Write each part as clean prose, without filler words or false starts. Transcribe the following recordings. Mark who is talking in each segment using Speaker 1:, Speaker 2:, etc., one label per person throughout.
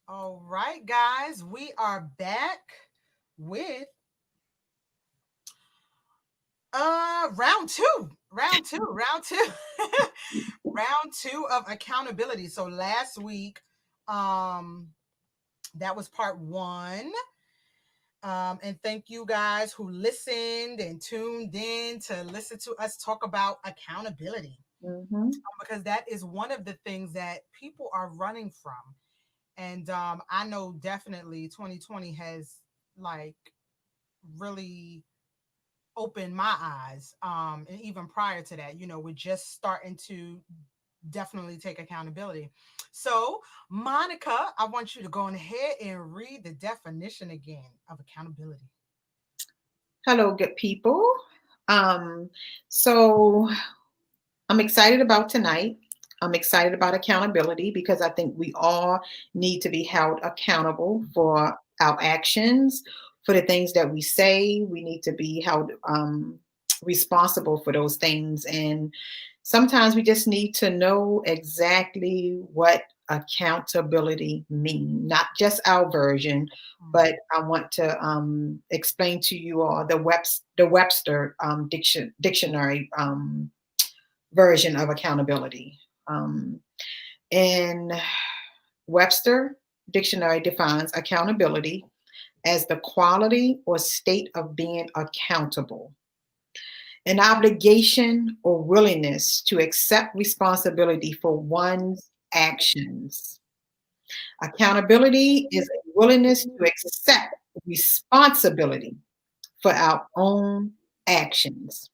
Speaker 1: All right, guys, we are back with round two. Round two. Round two of accountability. So last week, um, that was part one. And thank you guys who listened and tuned in to listen to us talk about accountability.
Speaker 2: Mm-hmm.
Speaker 1: Because that is one of the things that people are running from. And I know definitely 2020 has like really opened my eyes. And even prior to that, we're just starting to definitely take accountability. So, Monica, I want you to go on ahead and read the definition again of accountability.
Speaker 2: Hello, good people. Um, so I'm excited about tonight. I'm excited about accountability because I think we all need to be held accountable for our actions, for the things that we say. We need to be held responsible for those things. And sometimes we just need to know exactly what accountability means, not just our version, but I want to explain to you all the Webster dictionary version of accountability. Um, and Webster Dictionary defines accountability as the quality or state of being accountable, an obligation or willingness to accept responsibility for one's actions. Accountability is a willingness to accept responsibility for our own actions.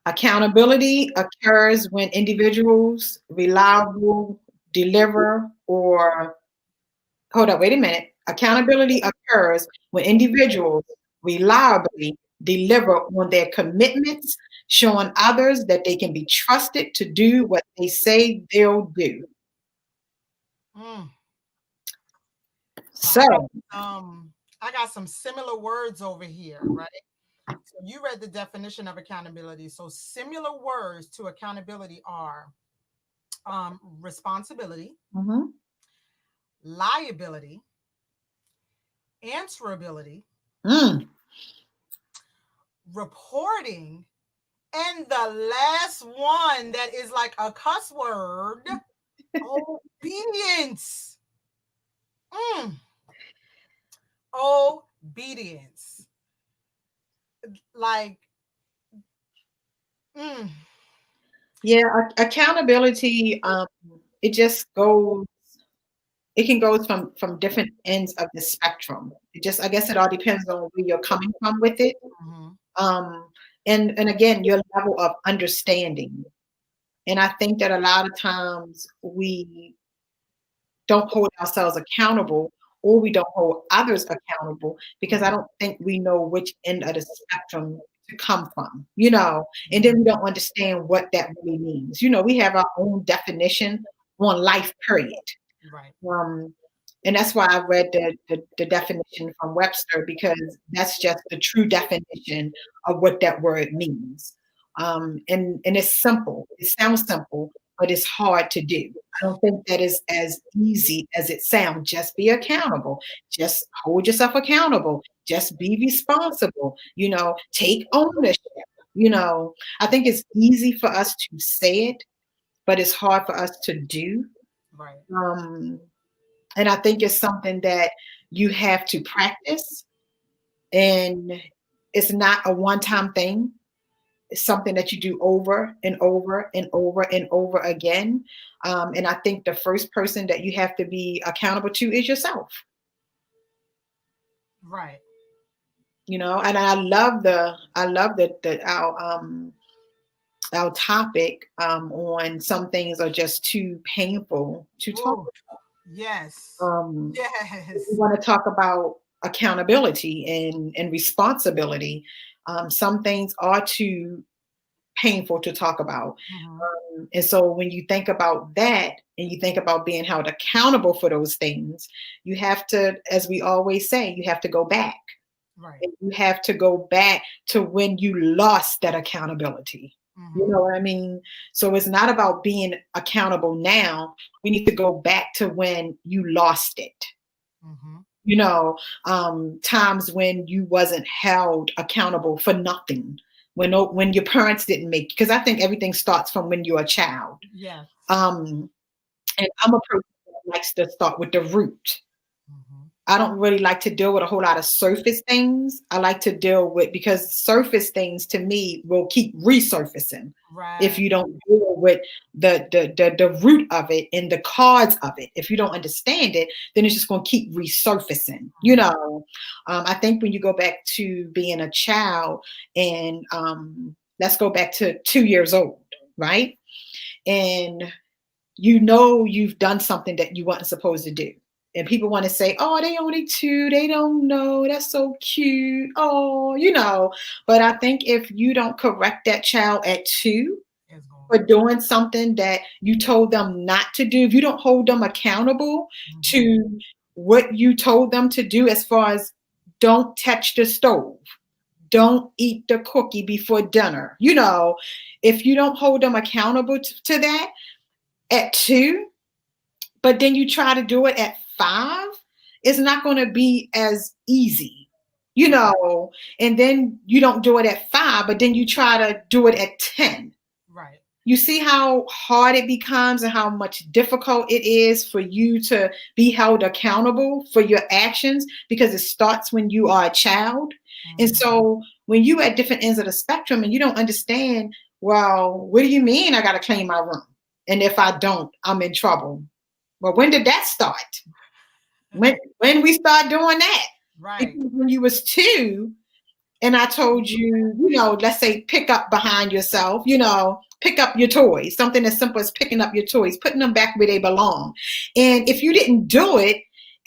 Speaker 2: Accountability occurs when individuals reliable deliver or hold up, wait a minute. Accountability occurs when individuals reliably deliver on their commitments, showing others that they can be trusted to do what they say they'll do.
Speaker 1: Mm. So
Speaker 2: So,
Speaker 1: I got some similar words over here, right? So you read the definition of accountability. So similar words to accountability are responsibility,
Speaker 2: mhm.
Speaker 1: liability, answerability,
Speaker 2: Mm.
Speaker 1: reporting, and the last one that is like a cuss word, obedience. Mm, obedience. Like, mm,
Speaker 2: Yeah, accountability, it just goes, it can go from different ends of the spectrum. It just, I guess it all depends on where you're coming from with it.
Speaker 1: mhm,
Speaker 2: Um, and again, your level of understanding. And I think that a lot of times we don't hold ourselves accountable or we don't hold others accountable because I don't think we know which end of the spectrum to come from, and then we
Speaker 1: mhm.
Speaker 2: don't understand what that really means. We have our own definition on life, period.
Speaker 1: Right.
Speaker 2: Um, and that's why I read the definition from Webster because that's just the true definition of what that word means. And it's simple. It sounds simple, but it's hard to do. I don't think that is as easy as it sounds. Just be accountable. Just hold yourself accountable. Just be responsible. Take ownership. I think it's easy for us to say it, but it's hard for us to do.
Speaker 1: Right.
Speaker 2: Um, and I think it's something that you have to practice, and it's not a one time thing. It's something that you do over and over and over and over again. And I think the first person that you have to be accountable to is yourself.
Speaker 1: Right.
Speaker 2: And I love that our topic on some things are just too painful to talk.
Speaker 1: Oh, yes.
Speaker 2: Um, we
Speaker 1: Yes.
Speaker 2: want to talk about accountability and responsibility. Some things are too painful to talk about.
Speaker 1: Mhm.
Speaker 2: And so when you think about that and you think about being held accountable for those things, you have to, as we always say, you have to go back.
Speaker 1: Right.
Speaker 2: And you have to go back to when you lost that accountability. You
Speaker 1: Mm-hmm.
Speaker 2: know what I mean? So it's not about being accountable now. We need to go back to when you lost it.
Speaker 1: Mm-hmm.
Speaker 2: You know, times when you wasn't held accountable for nothing, when your parents didn't make, because I think everything starts from when you're a child.
Speaker 1: Yes.
Speaker 2: Um, and I'm a person that likes to start with the root.
Speaker 1: Mm-hmm.
Speaker 2: I don't really like to deal with a whole lot of surface things. I like to deal with, because surface things to me will keep resurfacing if
Speaker 1: Right.
Speaker 2: you don't deal with the root of it and the cause of it. If you don't understand it, then it's just going to keep resurfacing. You
Speaker 1: Mm-hmm.
Speaker 2: know, I think when you go back to being a child, and let's go back to 2 years old, right? And you know you've done something that you weren't supposed to do. And people want to say, oh, they only two, they don't know, that's so cute. Oh, you know. But I think if you don't correct that child at 2
Speaker 1: It's going.
Speaker 2: for doing something that you told them not to do, if you don't hold them accountable
Speaker 1: Mm-hmm.
Speaker 2: to what you told them to do, as far as don't touch the stove, don't eat the cookie before dinner, you know, if you don't hold them accountable to that at 2, but then you try to do it at 5, it's not going to be as easy, you
Speaker 1: Right.
Speaker 2: know. And then you don't do it at 5, but then you try to do it at 10.
Speaker 1: Right.
Speaker 2: You see how hard it becomes and how much difficult it is for you to be held accountable for your actions, because it starts when you are a child. And
Speaker 1: Mm-hmm.
Speaker 2: so when you at different ends of the spectrum and you don't understand, well, what do you mean I got to clean my room? And if I don't, I'm in trouble. Well, when did that start? When we start doing that?
Speaker 1: Right.
Speaker 2: Because when you was 2, and I told you, you know, let's say pick up behind yourself, you know, pick up your toys, something as simple as picking up your toys, putting them back where they belong. And if you didn't do it,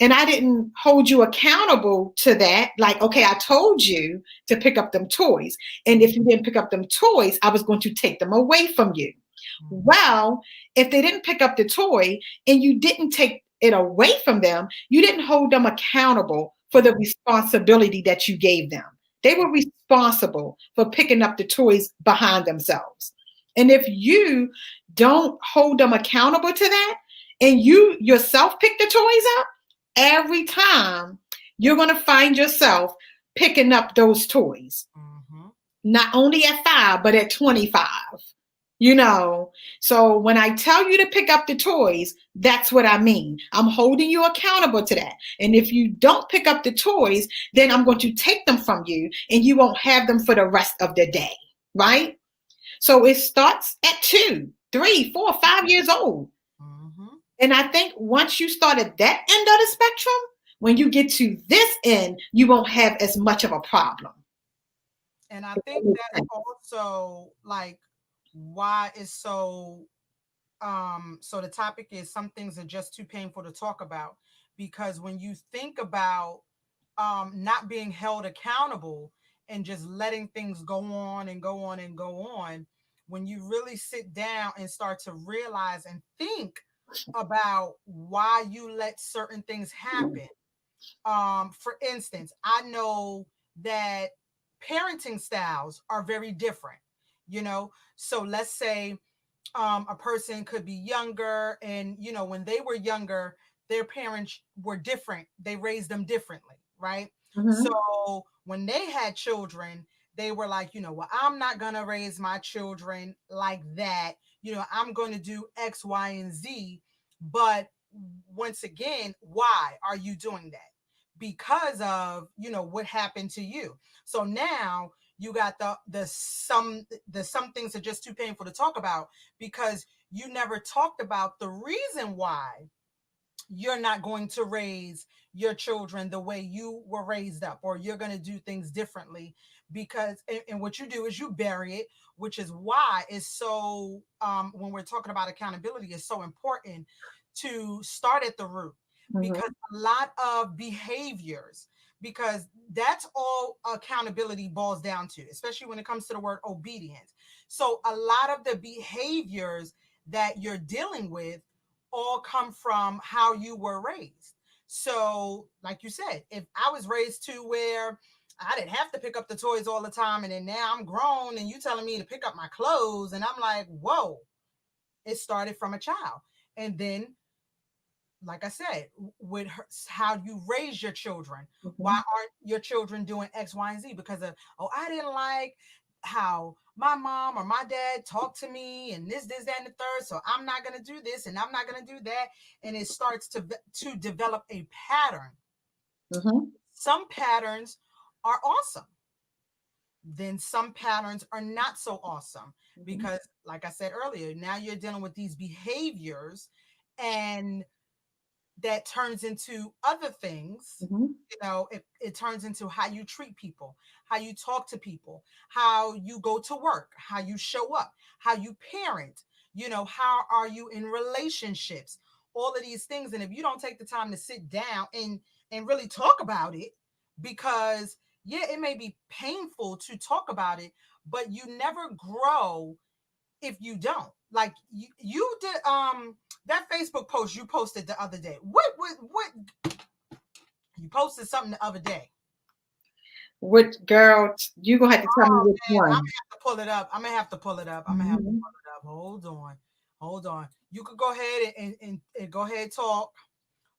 Speaker 2: and I didn't hold you accountable to that, like, okay, I told you to pick up them toys. And if you didn't pick up them toys, I was going to take them away from you.
Speaker 1: Mm-hmm.
Speaker 2: Well, if they didn't pick up the toy and you didn't take it away from them, you didn't hold them accountable for the responsibility that you gave them. They were responsible for picking up the toys behind themselves. And if you don't hold them accountable to that, and you yourself pick the toys up, every time you're going to find yourself picking up those toys,
Speaker 1: Mm-hmm.
Speaker 2: not only at 5, but at 25. You know, so when I tell you to pick up the toys, that's what I mean. I'm holding you accountable to that. And if you don't pick up the toys, then I'm going to take them from you and you won't have them for the rest of the day. Right? So it starts at 2, 3, 4, 5 years old.
Speaker 1: Mm-hmm.
Speaker 2: And I think once you start at that end of the spectrum, when you get to this end, you won't have as much of a problem.
Speaker 1: And I
Speaker 2: If that
Speaker 1: think
Speaker 2: makes
Speaker 1: that's
Speaker 2: sense.
Speaker 1: also like why it's so so the topic is some things are just too painful to talk about, because when you think about not being held accountable and just letting things go on and go on and go on, when you really sit down and start to realize and think about why you let certain things happen. For instance, I know that parenting styles are very different, you know. So let's say a person could be younger, and you know, when they were younger, their parents were different, they raised them differently, right?
Speaker 2: Mhm.
Speaker 1: So when they had children, they were like, you know, well, I'm not going to raise my children like that, you know, I'm going to do X, Y, and Z. But once again, why are you doing that? Because of, you know, what happened to you. So now you got the some things are just too painful to talk about, because you never talked about the reason why you're not going to raise your children the way you were raised up, or you're going to do things differently. Because and what you do is you bury it, which is why it's so when we're talking about accountability, it's so important to start at the root. Because
Speaker 2: Mhm.
Speaker 1: a lot of behaviors, because that's all accountability boils down to, especially when it comes to the word obedience. So a lot of the behaviors that you're dealing with all come from how you were raised. So, like you said, if I was raised to where I didn't have to pick up the toys all the time. And then now I'm grown and you telling me to pick up my clothes. And I'm like, whoa, it started from a child. And then, like I said, with how you raise your children. Why aren't your children doing X, Y, and Z? Because of, oh, I didn't like how my mom or my dad talked to me and this, that, and the third. So I'm not going to do this and I'm not going to do that. And it starts to develop a pattern. Some patterns are awesome. Then some patterns are not so awesome because, like I said earlier, now you're dealing with these behaviors and that turns into other things. You know, it turns into how you treat people, how you talk to people, how you go to work, how you show up, how you parent, you know, how are you in relationships, all of these things. And if you don't take the time to sit down and really talk about it, because yeah, it may be painful to talk about it, but you never grow if you don't. Like you did that Facebook post you posted the other day. What you posted something the other day.
Speaker 2: What, girl, you gonna have to tell me which one.
Speaker 1: I'm gonna have to pull it up. I'm gonna have to pull it up. Hold on. You could go ahead and go ahead and talk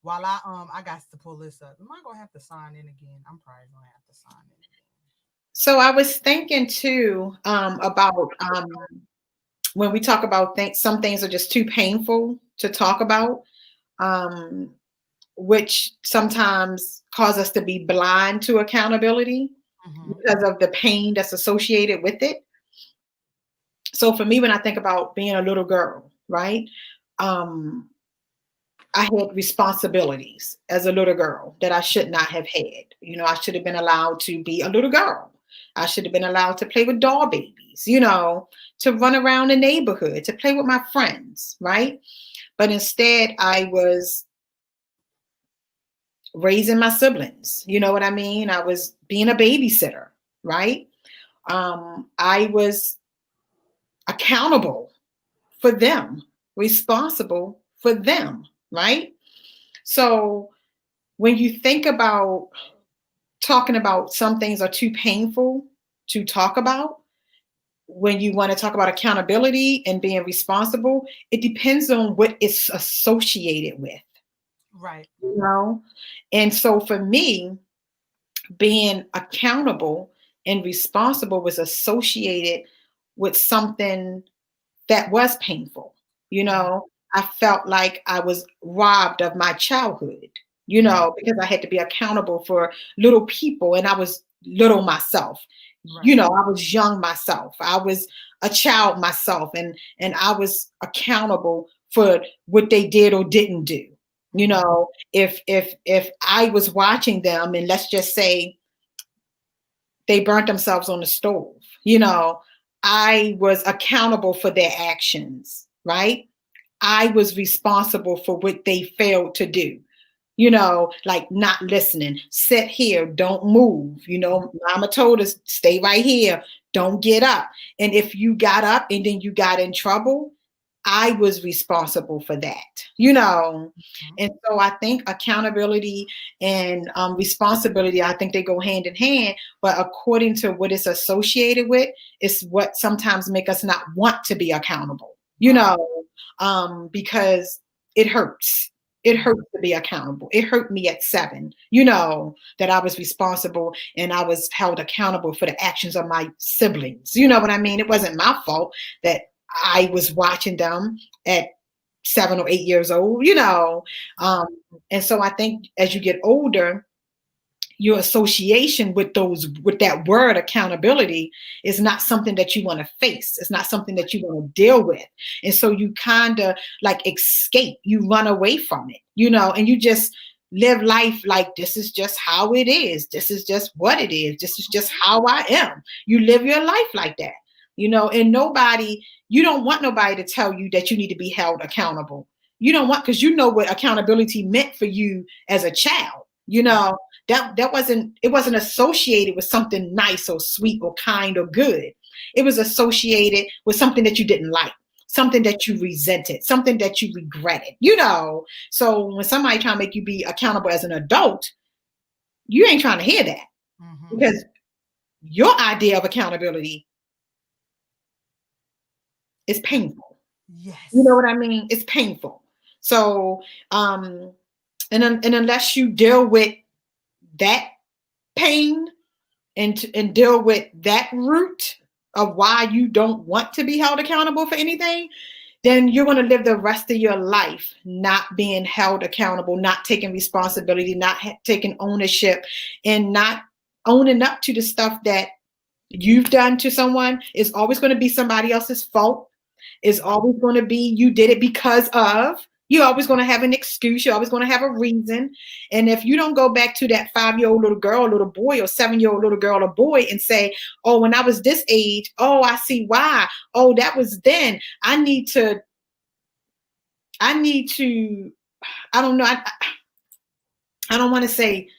Speaker 1: while I got to pull this up. Am I gonna have to sign in again? I'm probably gonna have to sign in again.
Speaker 2: So I was thinking too about when we talk about things, some things are just too painful to talk about, which sometimes cause us to be blind to accountability because of the pain that's associated with it. So for me, when I think about being a little girl, right? I had responsibilities as a little girl that I should not have had. You know, I should have been allowed to be a little girl. I should have been allowed to play with doll babies, you know, to run around the neighborhood, to play with my friends, right? But instead, I was raising my siblings. You know what I mean? I was being a babysitter, right? I was accountable for them, responsible for them, right? So when you think about talking about some things are too painful to talk about, when you want to talk about accountability and being responsible, it depends on what it's associated with.
Speaker 1: Right.
Speaker 2: You know? And so for me, being accountable and responsible was associated with something that was painful. You know, I felt like I was robbed of my childhood, you know, because I had to be accountable for little people and I was little myself. Right. You know, I was young myself. I was a child myself and I was accountable for what they did or didn't do. You know, if I was watching them and let's just say they burnt themselves on the stove, you know, I was accountable for their actions, right? I was responsible for what they failed to do. You know, like not listening, sit here, don't move. You know, mama told us, stay right here, don't get up. And if you got up and then you got in trouble, I was responsible for that, you know. And so I think accountability and responsibility, I think they go hand in hand, but according to what it's associated with, is what sometimes make us not want to be accountable, you know, because it hurts. It hurts to be accountable. It hurt me at 7, you know, that I was responsible and I was held accountable for the actions of my siblings. You know what I mean? It wasn't my fault that I was watching them at 7 or 8 years old, you know. And so I think as you get older, your association with that word accountability is not something that you want to face. It's not something that you want to deal with. And so you kind of like escape, you run away from it, you know, and you just live life like this is just how it is. This is just what it is. This is just how I am. You live your life like that, you know, and you don't want nobody to tell you that you need to be held accountable. You don't want, because you know what accountability meant for you as a child, you know. It wasn't associated with something nice or sweet or kind or good. It was associated with something that you didn't like, something that you resented, something that you regretted, you know. So when somebody trying to make you be accountable as an adult, you ain't trying to hear that.
Speaker 1: Mm-hmm.
Speaker 2: because your idea of accountability is painful. You know
Speaker 1: Yes.
Speaker 2: what I mean? It's painful. So, and unless you deal with that pain and deal with that root of why you don't want to be held accountable for anything, then you're going to live the rest of your life not being held accountable, not taking responsibility, not taking ownership, and not owning up to the stuff that you've done to someone. It's always going to be somebody else's fault. It's always going to be you did it because of. You're always going to have an excuse. You're always going to have a reason. And if you don't go back to that 5-year-old little girl, little boy, or 7-year-old little girl or boy and say, oh, when I was this age, oh, I see why. Oh, that was then. I need to, I don't know. I don't want to say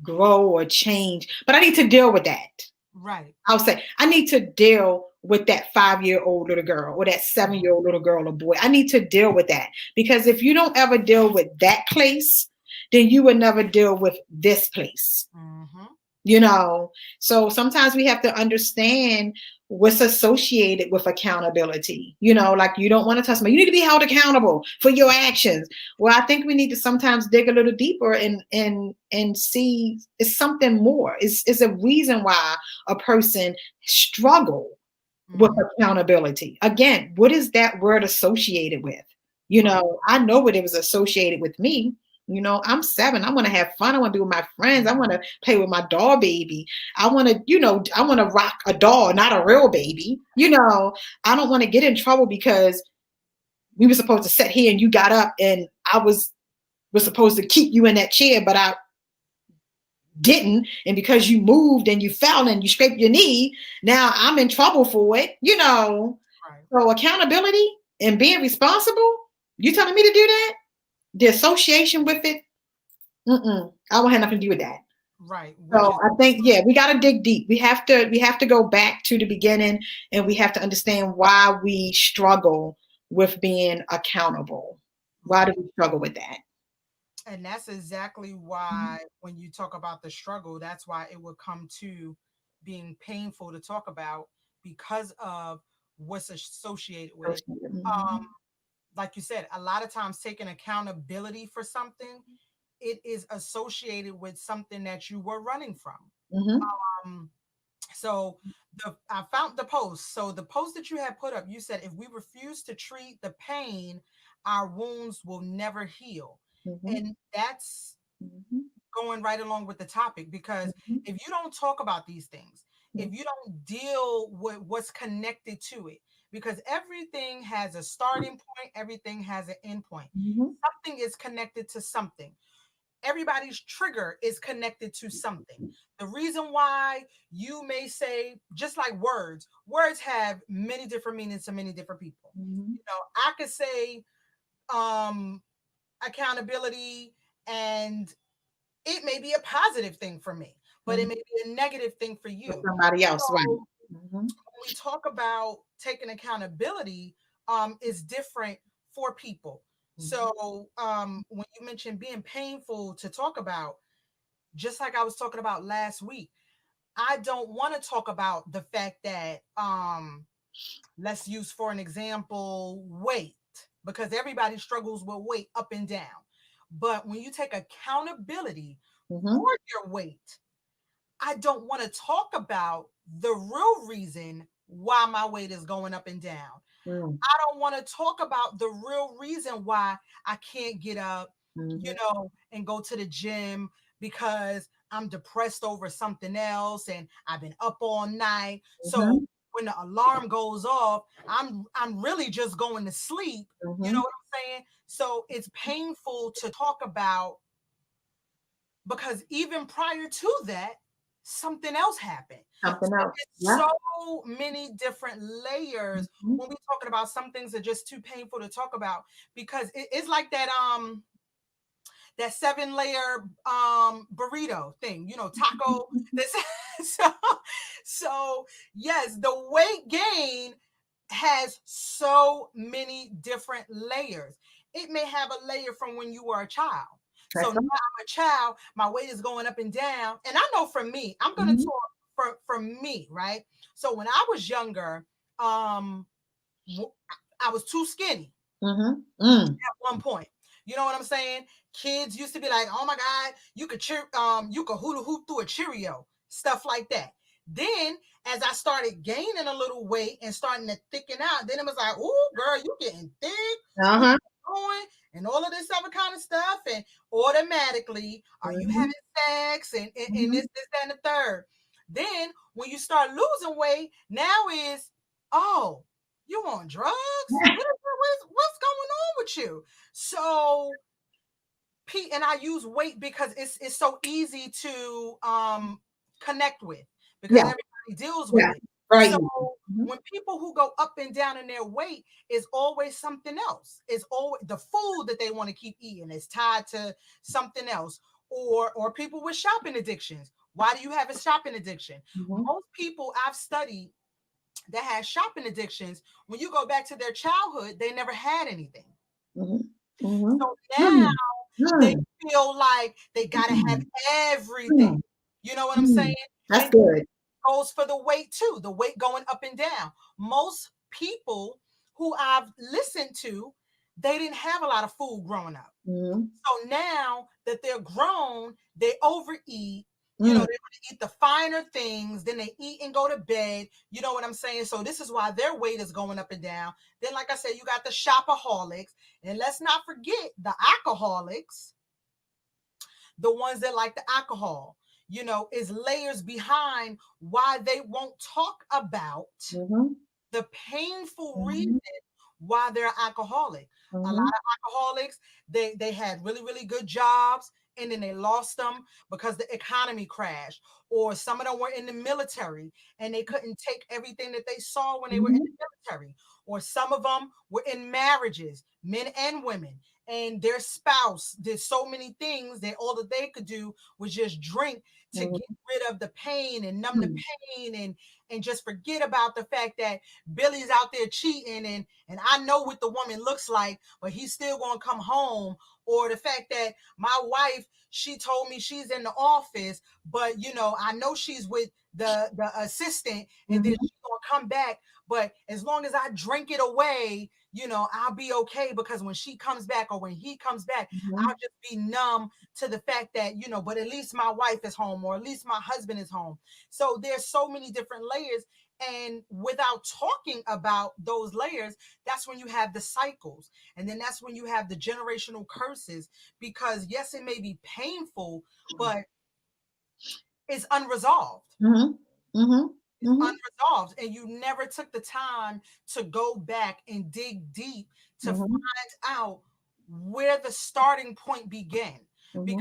Speaker 2: grow or change, but I need to deal with that.
Speaker 1: Right.
Speaker 2: I'll say, I need to deal with that 5-year-old little girl or that 7-year-old little girl or boy. I need to deal with that, because if you don't ever deal with that place, then you will never deal with this place.
Speaker 1: Mm-hmm.
Speaker 2: You know, so sometimes we have to understand what's associated with accountability. You know, like you don't want to touch me. You need to be held accountable for your actions. Well, I think we need to sometimes dig a little deeper and see it's something more. It's a reason why a person struggle with
Speaker 1: Mm-hmm.
Speaker 2: accountability. Again, what is that word associated with? You
Speaker 1: Right.
Speaker 2: know, I know what it was associated with me. You know, I'm 7. I want to have fun. I want to be with my friends. I want to play with my doll baby. I want to, I want to rock a doll, not a real baby. You know, I don't want to get in trouble because we were supposed to sit here and you got up and was supposed to keep you in that chair, but I didn't. And because you moved and you fell and you scraped your knee, now I'm in trouble for it. You know,
Speaker 1: Right.
Speaker 2: so accountability and being responsible, you telling me to do that? The association with it, I won't have nothing to do with that.
Speaker 1: Right.
Speaker 2: So
Speaker 1: Which is
Speaker 2: I think, yeah, we got to dig deep. We have to go back to the beginning, and we have to understand why we struggle with being accountable. Why do
Speaker 1: right.
Speaker 2: we struggle with that?
Speaker 1: And that's exactly why when you talk about the struggle, that's why it would come to being painful to talk about because of what's associated with it. Um,
Speaker 2: Mhm.
Speaker 1: like you said, a lot of times taking accountability for something, it is associated with something that you were running from.
Speaker 2: Mhm.
Speaker 1: Um, so I found the post. So the post that you had put up, you said if we refuse to treat the pain, our wounds will never heal.
Speaker 2: Mhm.
Speaker 1: And that's
Speaker 2: Mhm.
Speaker 1: going right along with the topic because
Speaker 2: Mhm.
Speaker 1: if you don't talk about these things, if
Speaker 2: Mhm.
Speaker 1: you don't deal with what's connected to it, because everything has a starting point, everything has an end point.
Speaker 2: Mhm.
Speaker 1: Something is connected to something. Everybody's trigger is connected to something. The reason why you may say, just like words have many different meanings to many different people.
Speaker 2: Mhm.
Speaker 1: You know, I could say um accountability and it may be a positive thing for me, but it
Speaker 2: Mhm.
Speaker 1: may be a negative thing for
Speaker 2: For
Speaker 1: you.
Speaker 2: somebody else, right?
Speaker 1: So
Speaker 2: Mhm.
Speaker 1: when we talk about taking accountability, is different for people.
Speaker 2: Mhm.
Speaker 1: So when you mentioned being painful to talk about, just like I was talking about last week, I don't want to talk about the fact that let's use for an example weight, because everybody struggles with weight up and down. But when you take accountability for
Speaker 2: Mhm.
Speaker 1: your weight, I don't want to talk about the real reason why my weight is going up and down.
Speaker 2: Mhm.
Speaker 1: I don't want to talk about the real reason why I can't get up,
Speaker 2: Mhm.
Speaker 1: and go to the gym because I'm depressed over something else and I've been up all night. So
Speaker 2: Mhm.
Speaker 1: when the alarm goes off, I'm really just going to sleep. You know
Speaker 2: Mhm.
Speaker 1: what I'm saying? So it's painful to talk about because even prior to that, something else happened.
Speaker 2: Something
Speaker 1: So
Speaker 2: else.
Speaker 1: it's
Speaker 2: Yeah.
Speaker 1: so many different layers
Speaker 2: Mhm.
Speaker 1: when we're talking about some things are just too painful to talk about because it's like that 7 layer burrito thing, taco. This so so yes, the weight gain has so many different layers. It may have a layer from when you were a child. So
Speaker 2: That's
Speaker 1: now I'm a child, my weight is going up and down. And I know for me, I'm gonna
Speaker 2: mm-hmm.
Speaker 1: talk for me, right? So when I was younger, um I was too skinny
Speaker 2: Mm-hmm. Mm.
Speaker 1: at one point. You know what I'm saying? Kids used to be like, "Oh my God, you could hula hoop through a Cheerio," stuff like that. Then, as I started gaining a little weight and starting to thicken out, then it was like, "Ooh, girl, you getting thick, you
Speaker 2: Uh-huh.
Speaker 1: going, and all of this other kind of stuff." And automatically, are you
Speaker 2: Mm-hmm.
Speaker 1: having sex and
Speaker 2: Mm-hmm.
Speaker 1: this, that, and the third? Then, when you start losing weight, now is, oh, you on drugs? What's going on with you? So Pete and I use weight because it's so easy to connect with because
Speaker 2: Yeah.
Speaker 1: everybody deals with
Speaker 2: Yeah.
Speaker 1: it.
Speaker 2: Right.
Speaker 1: So
Speaker 2: Mm-hmm.
Speaker 1: when people who go up and down in their weight is always something else. It's always the food that they want to keep eating is tied to something else. Or people with shopping addictions. Why do you have a shopping addiction?
Speaker 2: Mm-hmm.
Speaker 1: Most people I've studied that have shopping addictions, when you go back to their childhood, they never had anything.
Speaker 2: Mm-hmm. Mm-hmm.
Speaker 1: So now
Speaker 2: Mm.
Speaker 1: they
Speaker 2: Mm.
Speaker 1: feel like they gotta have
Speaker 2: Mm.
Speaker 1: everything.
Speaker 2: Mm.
Speaker 1: You know what I'm saying?
Speaker 2: Mm. That's
Speaker 1: And
Speaker 2: good.
Speaker 1: goes for the weight too, the weight going up and down. Most people who I've listened to, they didn't have a lot of food growing up.
Speaker 2: Mm-hmm.
Speaker 1: So now that they're grown, they overeat. You know,
Speaker 2: Mm.
Speaker 1: they want to eat the finer things, then they eat and go to bed. You know what I'm saying? So this is why their weight is going up and down. Then, like I said, you got the shopaholics, and let's not forget the alcoholics, the ones that like the alcohol. You know, is layers behind why they won't talk about
Speaker 2: Mm-hmm.
Speaker 1: the painful
Speaker 2: Mm-hmm.
Speaker 1: reason why they're alcoholic. A lot
Speaker 2: Mm-hmm.
Speaker 1: of alcoholics, they had really, really good jobs and then they lost them because the economy crashed. Or some of them were in the military and they couldn't take everything that they saw when they were in
Speaker 2: Mm-hmm.
Speaker 1: the military. Or some of them were in marriages, men and women, and their spouse did so many things that all that they could do was just drink to get rid of the pain and numb the pain and just forget about the fact that Billy's out there cheating and I know what the woman looks like, but he's still gonna come home. Or the fact that my wife, she told me she's in the office, but you know, I know she's with the assistant and then
Speaker 2: Mm-hmm.
Speaker 1: she's gonna come back. But as long as I drink it away, you know, I'll be okay because when she comes back or when he comes back,
Speaker 2: Mm-hmm.
Speaker 1: I'll just be numb to the fact that, you know, but at least my wife is home or at least my husband is home. So there's so many different layers. And without talking about those layers, that's when you have the cycles. And then that's when you have the generational curses. Because yes, it may be painful, but it's unresolved.
Speaker 2: Mm-hmm. Mm-hmm.
Speaker 1: It's
Speaker 2: Mm-hmm.
Speaker 1: unresolved. And you never took the time to go back and dig deep to
Speaker 2: Mm-hmm.
Speaker 1: find out where the starting point began. Because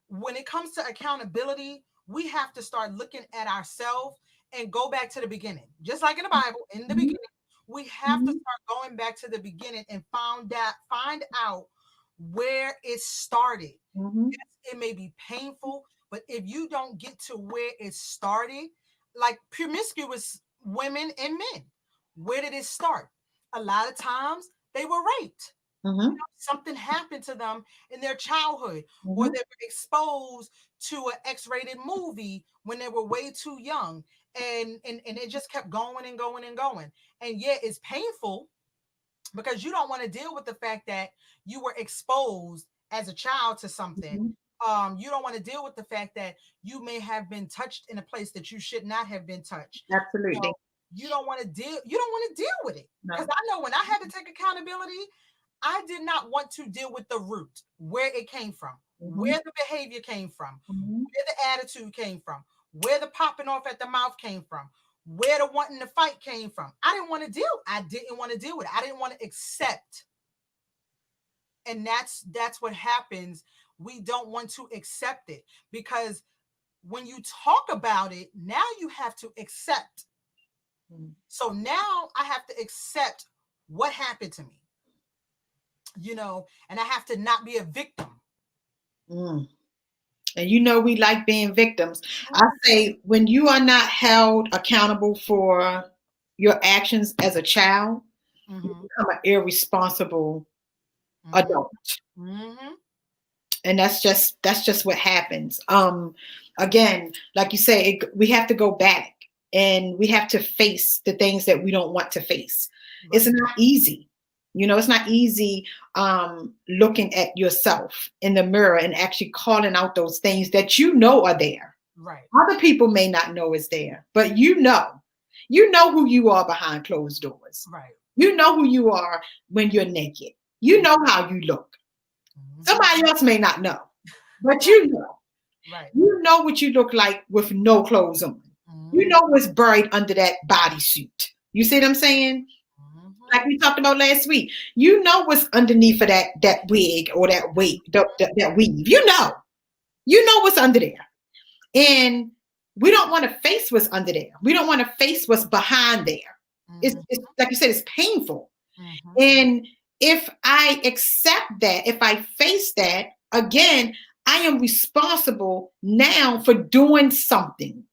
Speaker 2: Mm-hmm.
Speaker 1: when it comes to accountability, we have to start looking at ourselves and go back to the beginning. Just like in the Bible, in the beginning, we have to
Speaker 2: Mm-hmm.
Speaker 1: start going back to the beginning and find out where it started.
Speaker 2: Mm-hmm.
Speaker 1: Yes, it may be painful, but if you don't get to where it started, like promiscuous women and men, where did it start? A lot of times they were raped.
Speaker 2: Mm-hmm.
Speaker 1: Something happened to them in their childhood, or
Speaker 2: Mm-hmm.
Speaker 1: they were exposed to an X-rated movie when they were way too young. And it just kept going and going and going. And yet it's painful because you don't want to deal with the fact that you were exposed as a child to something.
Speaker 2: Mm-hmm.
Speaker 1: You don't want to deal with the fact that you may have been touched in a place that you should not have been touched. You know,
Speaker 2: Absolutely.
Speaker 1: you don't want to deal. You don't want to deal with it because
Speaker 2: No.
Speaker 1: I know when I had to take accountability, I did not want to deal with the root, where it came from,
Speaker 2: Mm-hmm.
Speaker 1: where the behavior came from,
Speaker 2: Mm-hmm.
Speaker 1: where the attitude came from, where the popping off at the mouth came from, where the wanting to fight came from. I didn't want to deal. I didn't want to deal with it. I didn't want to accept. And that's what happens. We don't want to accept it because when you talk about it, now you have to accept. So now I have to accept what happened to me, you know, and I have to not be a victim.
Speaker 2: Mm. And you know we like being victims. I say when you are not held accountable for your actions as a child, you
Speaker 1: Mm-hmm.
Speaker 2: become an irresponsible
Speaker 1: Mm-hmm.
Speaker 2: adult.
Speaker 1: Mm-hmm.
Speaker 2: And that's just what happens. Again, like you say, we have to go back and we have to face the things that we don't want to face. It's not easy. It's not easy looking at yourself in the mirror and actually calling out those things that are there.
Speaker 1: Right.
Speaker 2: Other people may not know is there, but you know who you are behind closed doors.
Speaker 1: Right.
Speaker 2: You know who you are when you're naked. You know how you look. Somebody else may not know, but you know.
Speaker 1: Right.
Speaker 2: You know what you look like with no clothes on. You know what's buried under that bodysuit. You see what I'm saying? Like we talked about last week. You know what's underneath of that wig or that weight, that weave. You know what's under there. And we don't want to face what's under there. We don't want to face what's behind there. It's like you said, it's painful. And if I accept that, if I face that, again, I am responsible now for doing something.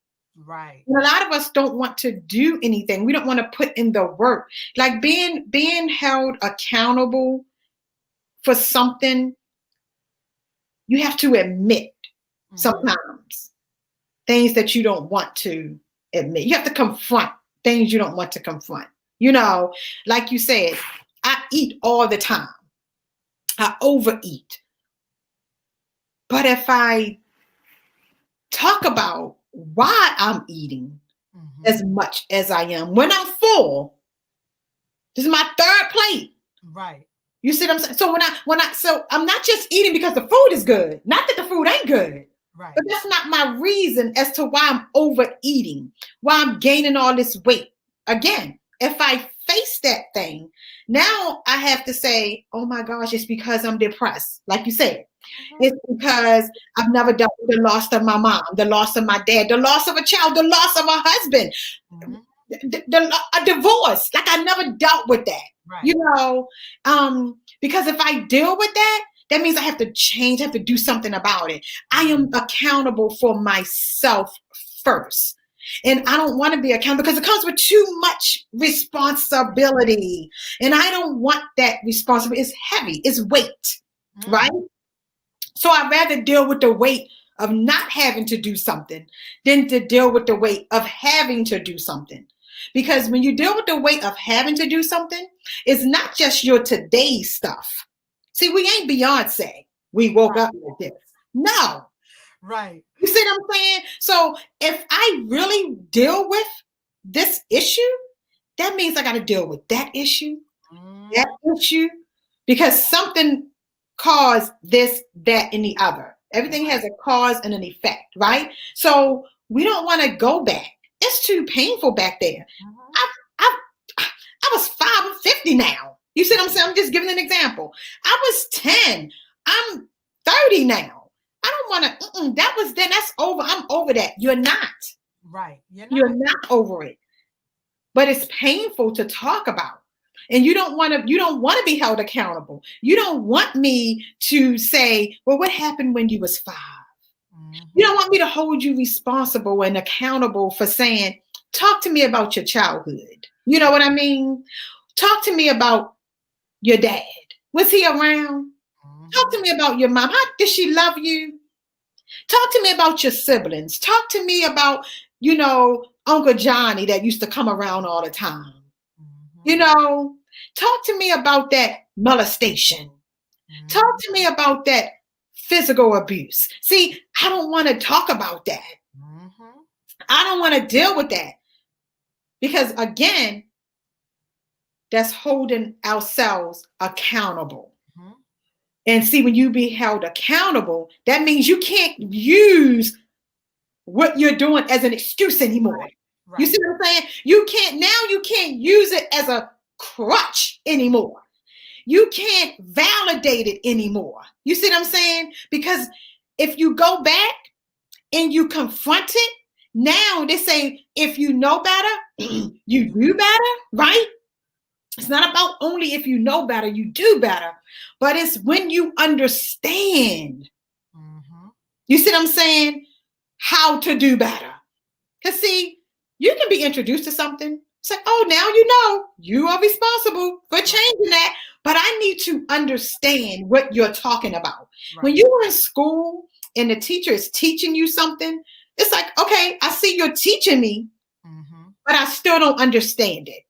Speaker 1: Right.
Speaker 2: And a lot of us don't want to do anything. We don't want to put in the work. Like being held accountable for something, you have to admit sometimes things that you don't want to admit. You have to confront things you don't want to confront. Like you said, I eat all the time. I overeat. But if I talk about why I'm eating as much as I am, when I'm full, this is my third plate.
Speaker 1: Right.
Speaker 2: You see what I'm saying? So I'm not just eating because the food is good. Not that the food ain't good.
Speaker 1: Right.
Speaker 2: But that's not my reason as to why I'm overeating, why I'm gaining all this weight. Again, if I face that thing, now I have to say, oh my gosh, it's because I'm depressed. Like you said, it's because I've never dealt with the loss of my mom, the loss of my dad, the loss of a child, the loss of a husband, a divorce. Like I never dealt with that,
Speaker 1: right.
Speaker 2: Because if I deal with that, that means I have to change, I have to do something about it. I am accountable for myself first. And I don't want to be accountable because it comes with too much responsibility. And I don't want that responsibility. It's heavy. It's weight, right? So I'd rather deal with the weight of not having to do something than to deal with the weight of having to do something. Because when you deal with the weight of having to do something, it's not just your today's stuff. See, we ain't Beyonce. We woke up like this. No.
Speaker 1: Right.
Speaker 2: You see what I'm saying? So if I really deal with this issue, that means I got to deal with that issue, because something caused this, that, and the other. Everything has a cause and an effect, right? So we don't want to go back. It's too painful back there. I was 5, I'm 50 now. You see what I'm saying? I'm just giving an example. I was 10. I'm 30 now. I don't want to, that was then, that's over. I'm over that. You're not.
Speaker 1: Right.
Speaker 2: You're not over it. But it's painful to talk about. And you don't want to be held accountable. You don't want me to say, well, what happened when you was 5? You don't want me to hold you responsible and accountable for saying, talk to me about your childhood. You know what I mean? Talk to me about your dad. Was he around? Talk to me about your mom. How did she love you? Talk to me about your siblings. Talk to me about, Uncle Johnny that used to come around all the time. Talk to me about that molestation. Talk to me about that physical abuse. See, I don't want to talk about that. I don't want to deal with that. Because again, that's holding ourselves accountable. And see, when you be held accountable, that means you can't use what you're doing as an excuse anymore. Right. You see what I'm saying? You can't use it as a crutch anymore. You can't validate it anymore. You see what I'm saying? Because if you go back and you confront it, now they say, if you know better, you do better, right? It's not about only if you know better, you do better, but it's when you understand, you see what I'm saying, how to do better. Because see, you can be introduced to something, say, oh, now you are responsible for changing that. but I need to understand what you're talking about.
Speaker 1: Right.
Speaker 2: When you were in school and the teacher is teaching you something, it's like, okay, I see you're teaching me, but I still don't understand it.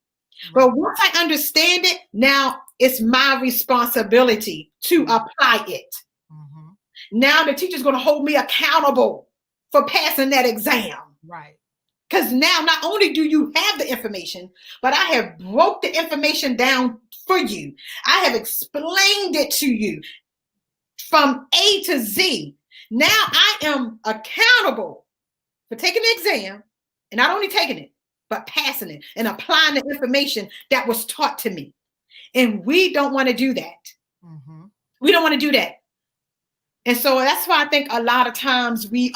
Speaker 1: Right.
Speaker 2: But once I understand it, now it's my responsibility to apply it. Now the teacher's going to hold me accountable for passing that exam.
Speaker 1: Right.
Speaker 2: Because now not only do you have the information, but I have broke the information down for you. I have explained it to you from A to Z. Now I am accountable for taking the exam, and not only taking it, but passing it and applying the information that was taught to me. And we don't want to do that. We don't want to do that. And so that's why I think a lot of times we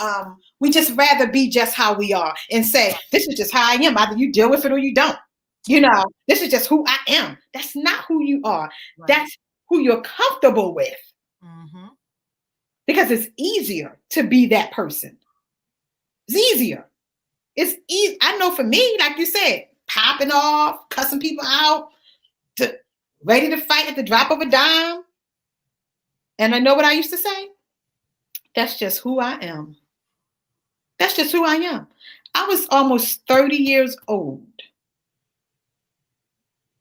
Speaker 2: just rather be just how we are and say, this is just how I am. Either you deal with it or you don't. You know, this is just who I am. That's not who you are. Right. That's who you're comfortable with. Because it's easier to be that person. It's easier. It's easy. I know for me, like you said, popping off, cussing people out, ready to fight at the drop of a dime. And I know what I used to say. That's just who I am. That's just who I am. I was almost 30 years old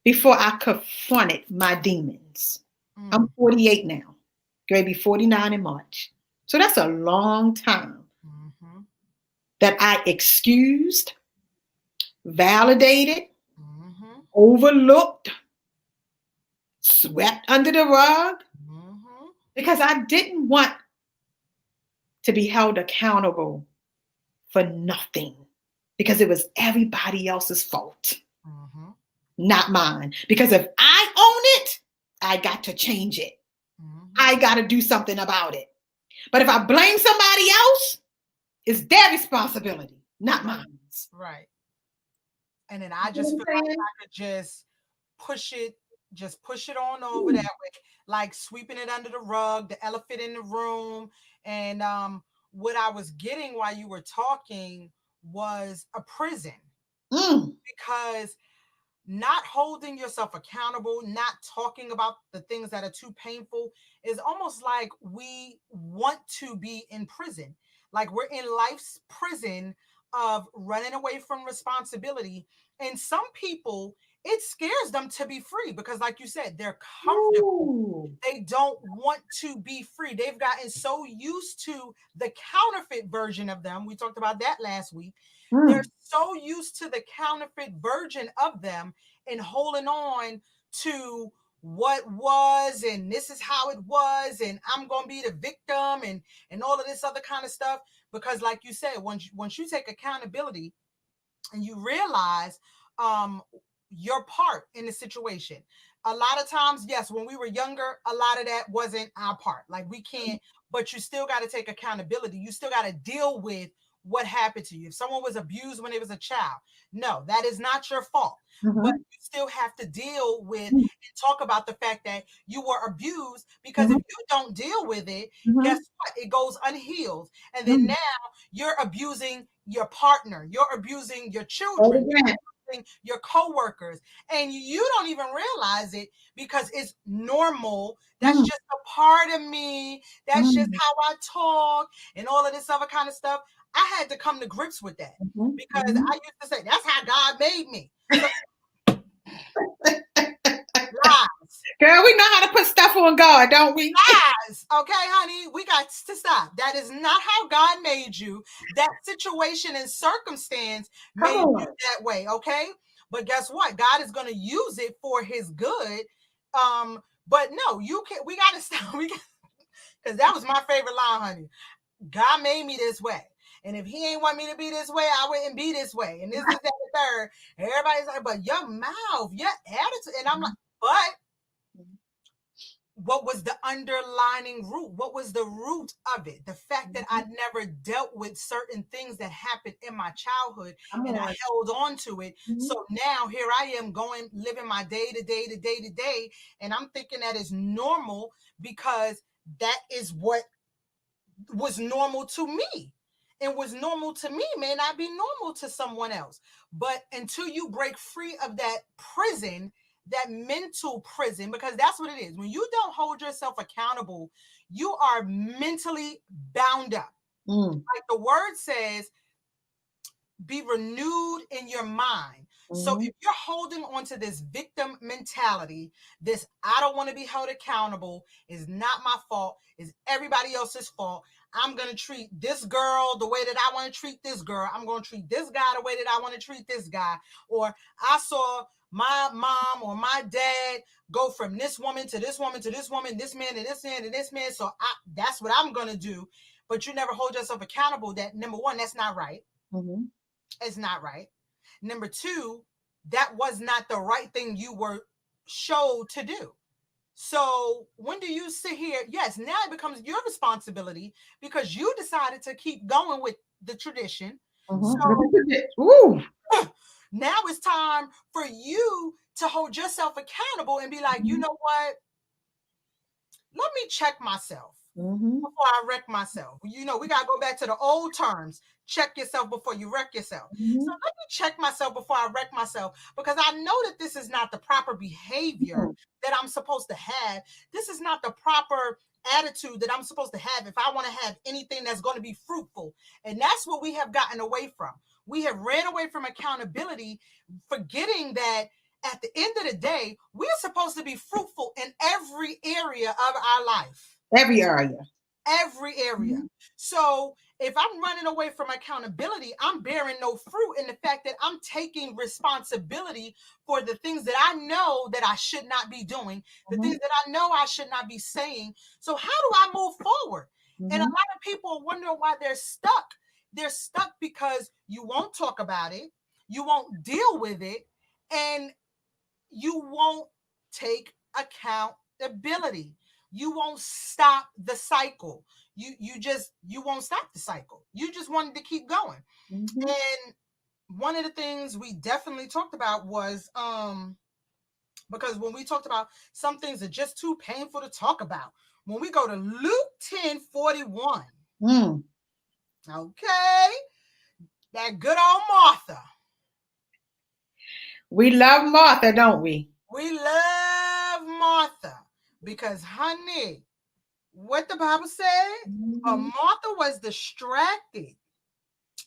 Speaker 2: before I confronted my demons. I'm 48 now. Going to be 49 in March. So that's a long time that I excused, validated, overlooked, swept under the rug, because I didn't want to be held accountable for nothing, because it was everybody else's fault, not mine. Because if I own it, I got to change it. I got to do something about it. But if I blame somebody else, it's their responsibility, not mine.
Speaker 1: Right. And then I just feel like I could just push it on over that way, like sweeping it under the rug, the elephant in the room. And what I was getting while you were talking was a prison, because not holding yourself accountable, not talking about the things that are too painful is almost like we want to be in prison. Like we're in life's prison of running away from responsibility. And some people, it scares them to be free because, like you said, they're comfortable. They don't want to be free. They've gotten so used to the counterfeit version of them. We talked about that last week. They're so used to the counterfeit version of them and holding on to what was, and this is how it was, and I'm going to be the victim, and all of this other kind of stuff. Because like you said, once you take accountability and you realize your part in the situation. A lot of times, yes, when we were younger, a lot of that wasn't our part. Like we can't, but you still got to take accountability. You still got to deal with what happened to you. If someone was abused when they was a child, no, that is not your fault. But you still have to deal with and talk about the fact that you were abused, because if you don't deal with it, guess what? It goes unhealed. And then now you're abusing your partner, you're abusing your children, you're abusing your coworkers, and you don't even realize it because it's normal. That's just a part of me. That's just how I talk and all of this other kind of stuff. I had to come to grips with that because I used to say, that's how God made me. Lies.
Speaker 2: Girl, we know how to put stuff on God, don't we?
Speaker 1: Lies. Okay, honey, we got to stop. That is not how God made you. That situation and circumstance made you that way, okay? But guess what? God is going to use it for his good. But no, you can't. We got to stop. Because that was my favorite line, honey. God made me this way. And if he ain't want me to be this way, I wouldn't be this way. And this is that the third. And everybody's like, but your mouth, your attitude. And I'm like, but what was the underlining root? What was the root of it? The fact that I never dealt with certain things that happened in my childhood and I held on to it. So now here I am living my day to day to day to day. And I'm thinking that is normal because that is what was normal to me. And what's normal to me may not be normal to someone else. But until you break free of that prison, that mental prison, because that's what it is. When you don't hold yourself accountable, you are mentally bound up. Like the word says, be renewed in your mind. So if you're holding on to this victim mentality, this I don't want to be held accountable, is not my fault, is everybody else's fault. I'm going to treat this girl the way that I want to treat this girl. I'm going to treat this guy the way that I want to treat this guy. Or I saw my mom or my dad go from this woman to this woman to this woman, this man to this man to this man. So that's what I'm going to do. But you never hold yourself accountable. That, number one, that's not right. It's not right. Number two, that was not the right thing you were showed to do. So when do you sit here? Yes, now it becomes your responsibility because you decided to keep going with the tradition. So now it's time for you to hold yourself accountable and be like, you know what? Let me check myself before I wreck myself. You know, we got to go back to the old terms. Check yourself before you wreck yourself. So let me check myself before I wreck myself, because I know that this is not the proper behavior that I'm supposed to have. This is not the proper attitude that I'm supposed to have if I want to have anything that's going to be fruitful. And that's what we have gotten away from. We have ran away from accountability, forgetting that at the end of the day, we're supposed to be fruitful in every area of our life.
Speaker 2: Every area.
Speaker 1: Every area. So if I'm running away from accountability, I'm bearing no fruit in the fact that I'm taking responsibility for the things that I know that I should not be doing, the things that I know I should not be saying. So how do I move forward? And a lot of people wonder why they're stuck. They're stuck because you won't talk about it, you won't deal with it, and you won't take accountability. You won't stop the cycle. You won't stop the cycle. You just wanted to keep going. And one of the things we definitely talked about was because when we talked about some things are just too painful to talk about, when we go to Luke 10:41, okay, that good old Martha.
Speaker 2: We love Martha, don't we?
Speaker 1: We love Martha because, honey, what the Bible said, Martha was distracted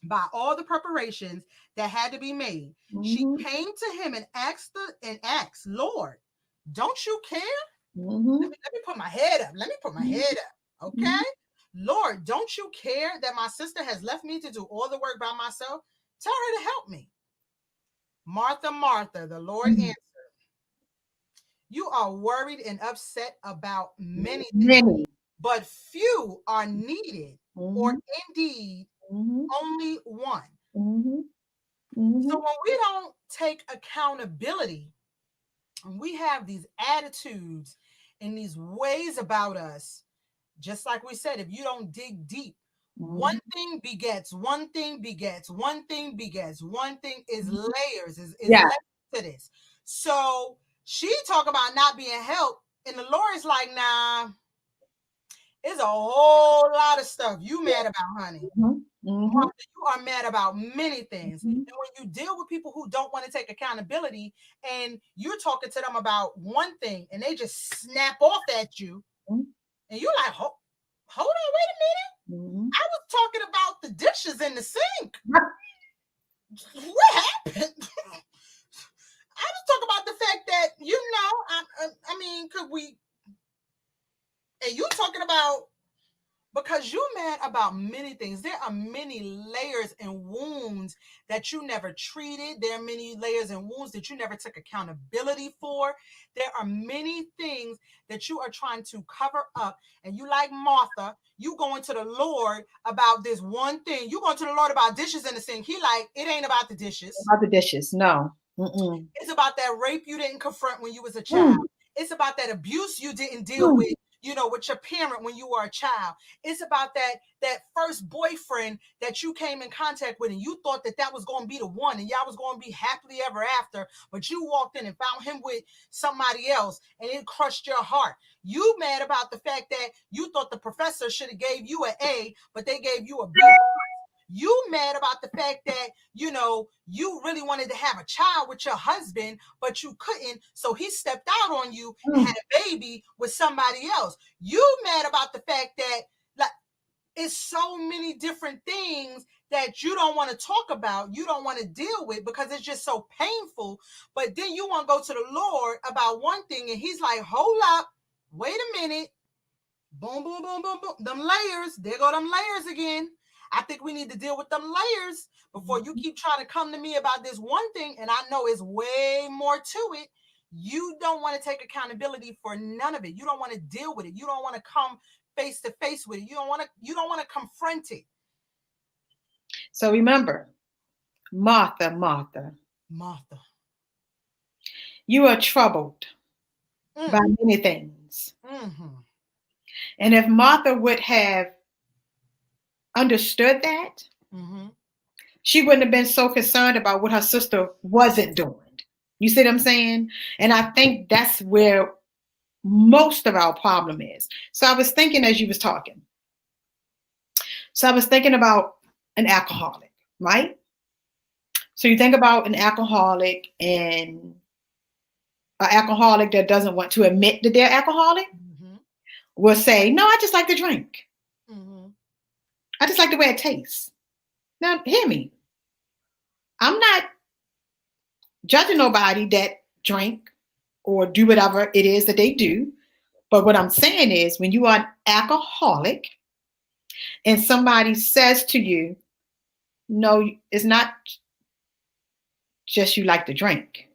Speaker 1: by all the preparations that had to be made. She came to him and asked, Lord, don't you care? Let me put my head up. Let me put my head up. Okay. Lord, don't you care that my sister has left me to do all the work by myself? Tell her to help me. Martha, Martha, the Lord answered, you are worried and upset about many things, but few are needed, or indeed only one. So when we don't take accountability, and we have these attitudes and these ways about us, just like we said, if you don't dig deep, one thing begets, one thing begets, one thing begets, one thing is layers, is layers to this. So she talk about not being helped, and the Lord is like, nah, it's a whole lot of stuff you mad about, honey. Martha, you are mad about many things. And when you deal with people who don't want to take accountability, and you're talking to them about one thing, and they just snap off at you, and you're like, hold on, wait a minute. I was talking about the dishes in the sink. What happened? I was talking about the fact that, you know, I mean, could we, and you talking about, because you're mad about many things. There are many layers and wounds that you never treated. There are many layers and wounds that you never took accountability for. There are many things that you are trying to cover up. And you, like Martha, you going to the Lord about this one thing. You going to the Lord about dishes in the sink. He like, it ain't about the dishes.
Speaker 2: About the dishes, no.
Speaker 1: It's about that rape you didn't confront when you was a child. It's about that abuse you didn't deal with, you know, with your parent when you were a child. It's about that first boyfriend that you came in contact with, and you thought that was going to be the one, and y'all was going to be happily ever after, but you walked in and found him with somebody else, and it crushed your heart. You mad about the fact that you thought the professor should have gave you an A, but they gave you a B. You mad about the fact that, you know, you really wanted to have a child with your husband, but you couldn't. So he stepped out on you and had a baby with somebody else. You mad about the fact that, like, it's so many different things that you don't want to talk about, you don't want to deal with because it's just so painful. But then you want to go to the Lord about one thing, and he's like, hold up, wait a minute. Boom, boom, boom, boom, boom. Them layers, there go them layers again. I think we need to deal with them layers before you keep trying to come to me about this one thing, and I know it's way more to it. You don't want to take accountability for none of it. You don't want to deal with it. You don't want to come face to face with it. You don't want to confront it.
Speaker 2: So remember, Martha, Martha,
Speaker 1: Martha,
Speaker 2: you are troubled by many things.
Speaker 1: Mm-hmm.
Speaker 2: And if Martha would have understood that, she wouldn't have been so concerned about what her sister wasn't doing. You see what I'm saying? And I think that's where most of our problem is. So I was thinking as you was talking. So I was thinking about an alcoholic, right? So you think about an alcoholic and an alcoholic that doesn't want to admit that they're alcoholic will say, no, I just like to drink. I just like the way it tastes. Now, hear me. I'm not judging nobody that drink or do whatever it is that they do. But what I'm saying is when you are an alcoholic and somebody says to you, no, it's not just you like to drink.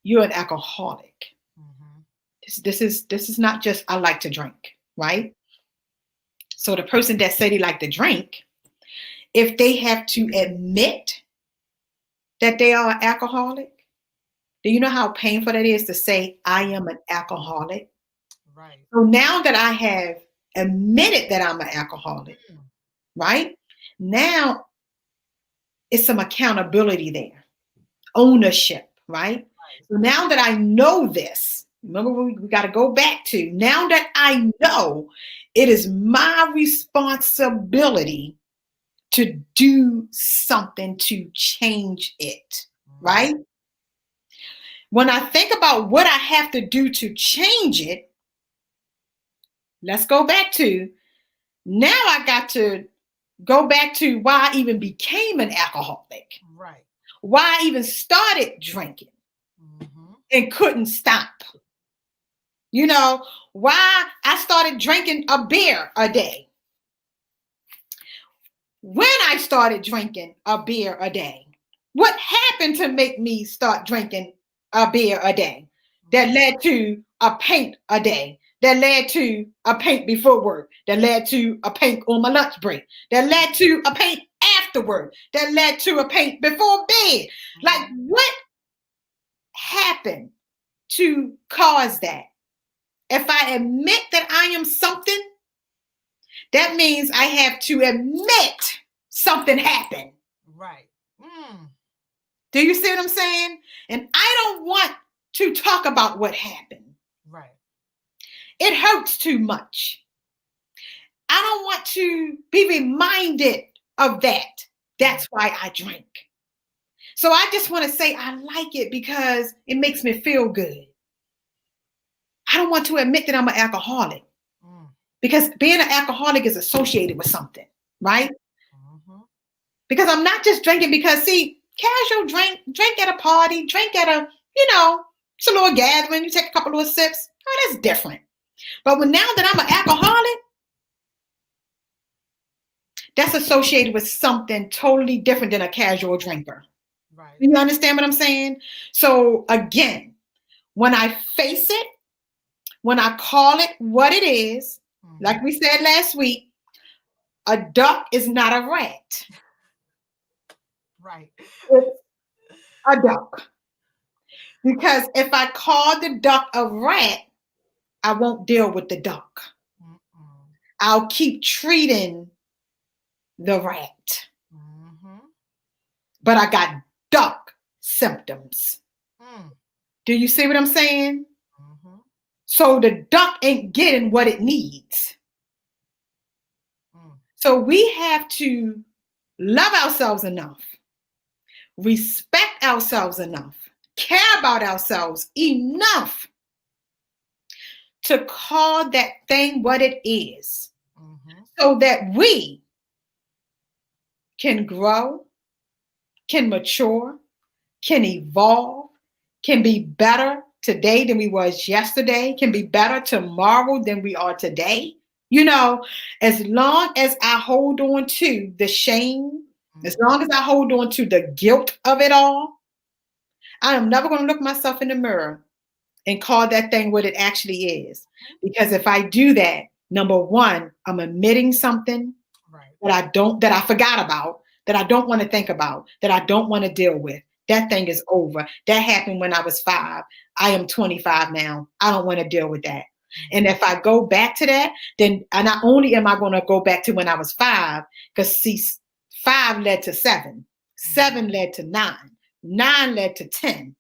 Speaker 2: You're an alcoholic. This is not just I like to drink, right? So the person that said he liked to drink, if they have to admit that they are an alcoholic, do you know how painful that is to say, I am an alcoholic?
Speaker 1: Right.
Speaker 2: So now that I have admitted that I'm an alcoholic, right? Now it's some accountability there, ownership, right? So now that I know this, remember we got to go back to, now that I know it is my responsibility to do something to change it, right? When I think about what I have to do to change it, let's go back to, now I got to go back to why I even became an alcoholic.
Speaker 1: Right.
Speaker 2: Why I even started drinking and couldn't stop. You know, why I started drinking a beer a day. When I started drinking a beer a day, what happened to make me start drinking a beer a day? That led to a pint a day. That led to a pint before work. That led to a pint on my lunch break. That led to a pint after work. That led to a pint before bed. Like, what happened to cause that? If I admit that I am something, that means I have to admit something happened.
Speaker 1: Right.
Speaker 2: Do you see what I'm saying? And I don't want to talk about what happened.
Speaker 1: Right.
Speaker 2: It hurts too much. I don't want to be reminded of that. That's why I drink. So I just want to say I like it because it makes me feel good. I don't want to admit that I'm an alcoholic because being an alcoholic is associated with something, right? Because I'm not just drinking because, see, casual drink at a party, drink at a, it's a little gathering, you take a couple of sips. Oh, that's different. But now that I'm an alcoholic, that's associated with something totally different than a casual drinker.
Speaker 1: Right.
Speaker 2: You understand what I'm saying? So again, when I face it, when I call it what it is, like we said last week, a duck is not a rat.
Speaker 1: Right.
Speaker 2: It's a duck. Because if I call the duck a rat, I won't deal with the duck. I'll keep treating the rat. But I got duck symptoms. Do you see what I'm saying? So the duck ain't getting what it needs. So we have to love ourselves enough, respect ourselves enough, care about ourselves enough to call that thing what it is, so that we can grow, can mature, can evolve, can be better today than we was yesterday, can be better tomorrow than we are today. You know, as long as I hold on to the shame, as long as I hold on to the guilt of it all, I am never going to look myself in the mirror and call that thing what it actually is. Because if I do that, number one, I'm admitting something that I forgot about, that I don't want to think about, that I don't want to deal with. That thing is over. That happened when I was 5. I am 25 now. I don't want to deal with that. And if I go back to that, then not only am I going to go back to when I was 5, because see, 5 led to 7, 7 led to 9, 9 led to 10.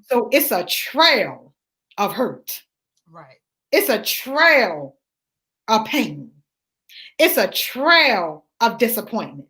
Speaker 2: So it's a trail of hurt.
Speaker 1: Right.
Speaker 2: It's a trail of pain. It's a trail of disappointment.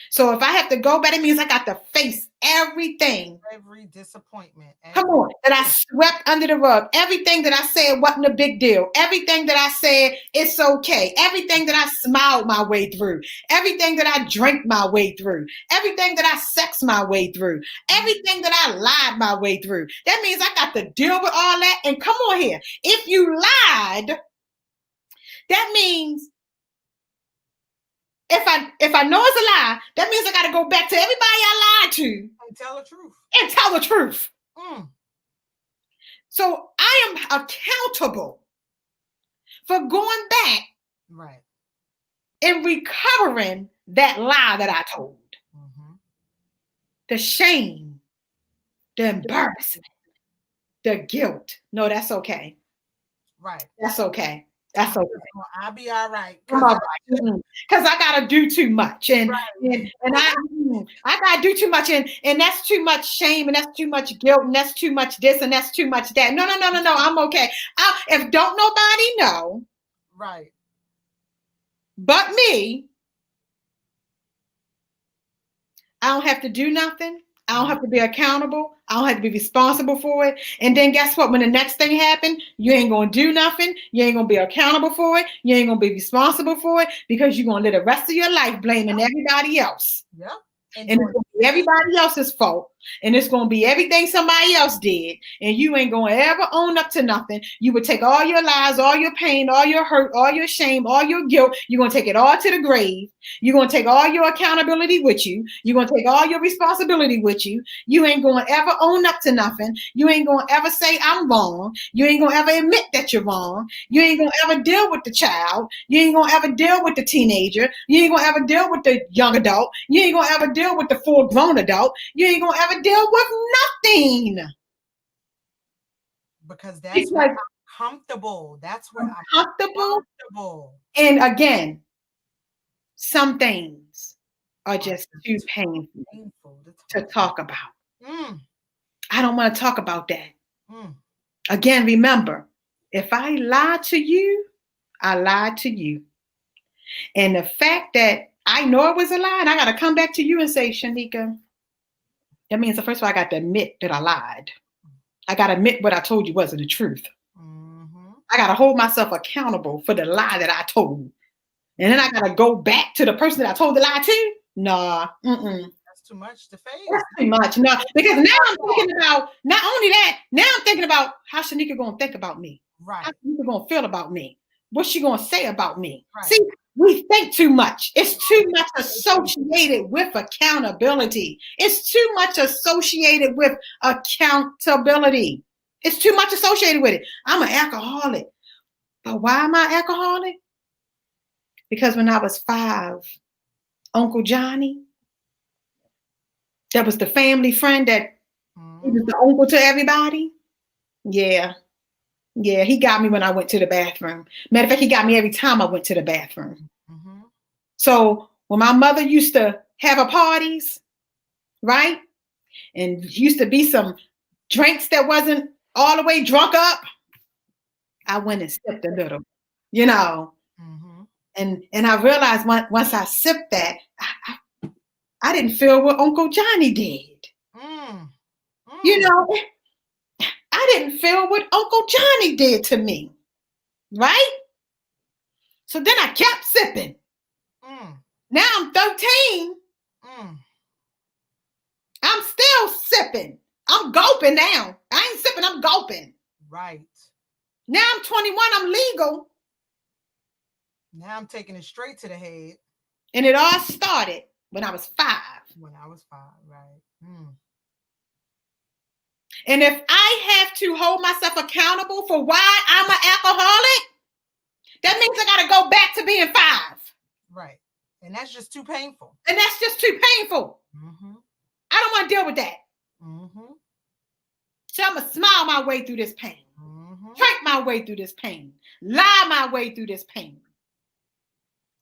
Speaker 2: So if I have to go back, it means I got to face everything.
Speaker 1: Every disappointment.
Speaker 2: Come on, that I swept under the rug. Everything that I said wasn't a big deal. Everything that I said, it's okay. Everything that I smiled my way through. Everything that I drank my way through. Everything that I sexed my way through. Everything that I lied my way through. That means I got to deal with all that. And come on here. If you lied, that means if I know it's a lie, that means I got to go back to everybody I lied to
Speaker 1: and tell the truth.
Speaker 2: And tell the truth. So I am accountable for going back,
Speaker 1: right,
Speaker 2: and recovering that lie that I told. The shame, the embarrassment, the guilt. No, that's okay.
Speaker 1: Right.
Speaker 2: That's okay. That's okay.
Speaker 1: I'll be all right.
Speaker 2: Because I gotta do too much, and I gotta do too much, and that's too much shame, and that's too much guilt, and that's too much this, and that's too much that. No. I'm okay. If don't nobody know,
Speaker 1: right,
Speaker 2: but me, I don't have to do nothing. I don't have to be accountable. I don't have to be responsible for it. And then guess what? When the next thing happens, you ain't going to do nothing. You ain't going to be accountable for it. You ain't going to be responsible for it, because you're going to live the rest of your life blaming everybody else.
Speaker 1: Yeah.
Speaker 2: And it's going to be everybody else's fault. And it's going to be everything somebody else did. And you ain't going to ever own up to nothing. You would take all your lies, all your pain, all your hurt, all your shame, all your guilt. You're going to take it all to the grave. You're going to take all your accountability with you. You're going to take all your responsibility with you. You ain't going to ever own up to nothing. You ain't going to ever say I'm wrong. You ain't going to ever admit that you're wrong. You ain't going to ever deal with the child. You ain't going to ever deal with the teenager. You ain't going to ever deal with the young adult. You ain't going to ever deal with the full grown adult. You ain't going to ever deal with nothing.
Speaker 1: Because that's where I'm comfortable. That's where I'm comfortable.
Speaker 2: And again, some things are just too painful to talk about. I don't want to talk about that. Again, remember, if I lied to you, I lied to you. And the fact that I know it was a lie, and I got to come back to you and say, Shanika, that means, first of all, I got to admit that I lied. I got to admit what I told you wasn't the truth. I got to hold myself accountable for the lie that I told. And then I got to go back to the person that I told the lie to? Nah.
Speaker 1: That's too much to face.
Speaker 2: That's too much. No, because now I'm thinking about, not only that, now I'm thinking about how Shanika going to think about me.
Speaker 1: Right.
Speaker 2: How Shanika going to feel about me. What's she going to say about me? Right. See, we think too much. It's too much associated with accountability. It's too much associated with accountability. It's too much associated with it. I'm an alcoholic. But why am I alcoholic? Because when I was 5, Uncle Johnny, that was the family friend that he was the uncle to everybody. Yeah, he got me when I went to the bathroom. Matter of fact, he got me every time I went to the bathroom. So when my mother used to have her parties, right? And used to be some drinks that wasn't all the way drunk up, I went and sipped a little, you know. And I realized once I sipped that, I didn't feel what Uncle Johnny did.
Speaker 1: Mm.
Speaker 2: You
Speaker 1: Mm.
Speaker 2: know, I didn't feel what Uncle Johnny did to me. Right? So then I kept sipping.
Speaker 1: Mm.
Speaker 2: Now I'm 13.
Speaker 1: Mm.
Speaker 2: I'm still sipping. I'm gulping now. I ain't sipping, I'm gulping.
Speaker 1: Right.
Speaker 2: Now I'm 21, I'm legal.
Speaker 1: Now I'm taking it straight to the head.
Speaker 2: And it all started when I was 5.
Speaker 1: When I was 5, right. Mm.
Speaker 2: And if I have to hold myself accountable for why I'm an alcoholic, that means I got to go back to being 5.
Speaker 1: Right. And that's just too painful.
Speaker 2: And that's just too painful.
Speaker 1: Mm-hmm.
Speaker 2: I don't want to deal with that.
Speaker 1: Mm-hmm.
Speaker 2: So I'm going to smile my way through this pain.
Speaker 1: Mm-hmm.
Speaker 2: Drink my way through this pain. Lie my way through this pain.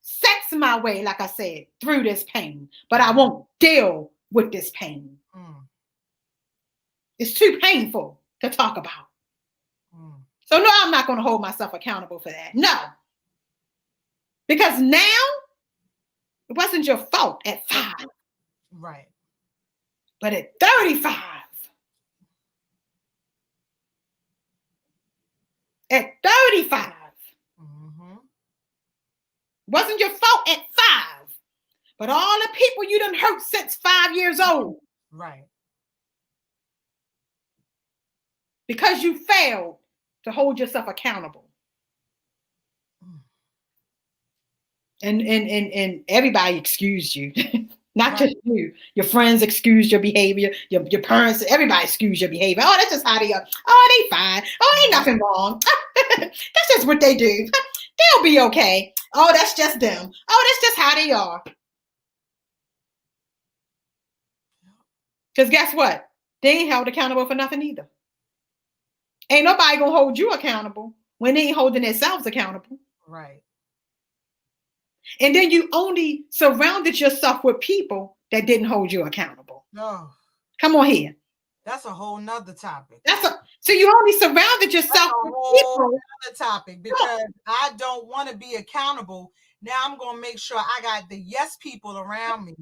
Speaker 2: Sex my way, like I said, through this pain. But I won't deal with this pain.
Speaker 1: Mm.
Speaker 2: It's too painful to talk about.
Speaker 1: Mm.
Speaker 2: So no, I'm not going to hold myself accountable for that. No. Because now, it wasn't your fault at 5.
Speaker 1: Right.
Speaker 2: But at 35, at 35,
Speaker 1: Mm-hmm.
Speaker 2: wasn't your fault at 5. But all the people you done hurt since 5 years old.
Speaker 1: Right.
Speaker 2: Because you failed to hold yourself accountable. And everybody excused you. Not just you. Your friends excused your behavior. Your parents, everybody excused your behavior. Oh, that's just how they are. Oh, they fine. Oh, ain't nothing wrong. That's just what they do. They'll be okay. Oh, that's just them. Oh, that's just how they are. Because guess what? They ain't held accountable for nothing either. Ain't nobody gonna hold you accountable when they ain't holding themselves accountable.
Speaker 1: Right.
Speaker 2: And then you only surrounded yourself with people that didn't hold you accountable.
Speaker 1: No.
Speaker 2: Come on here.
Speaker 1: That's a whole nother topic.
Speaker 2: So you only surrounded yourself with people.
Speaker 1: Another topic, because I don't want to be accountable. Now I'm gonna make sure I got the yes people around me,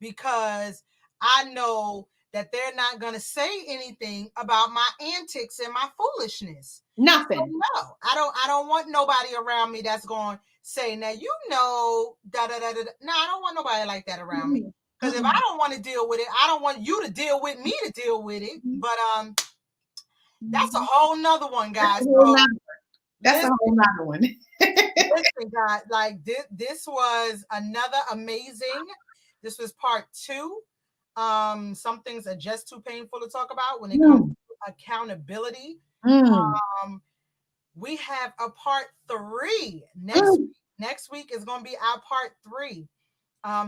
Speaker 1: because I know that they're not gonna say anything about my antics and my foolishness.
Speaker 2: Nothing.
Speaker 1: So no, I don't want nobody around me that's going to say, now da da da da. No, I don't want nobody like that around me. Because if I don't want to deal with it, I don't want you to deal with me to deal with it. But that's a whole nother one, guys.
Speaker 2: That's a whole nother one.
Speaker 1: Listen, guys, like this was another amazing. This was part 2. Some things are just too painful to talk about when it comes to accountability. We have a part 3 next week. Next week is going to be our part 3.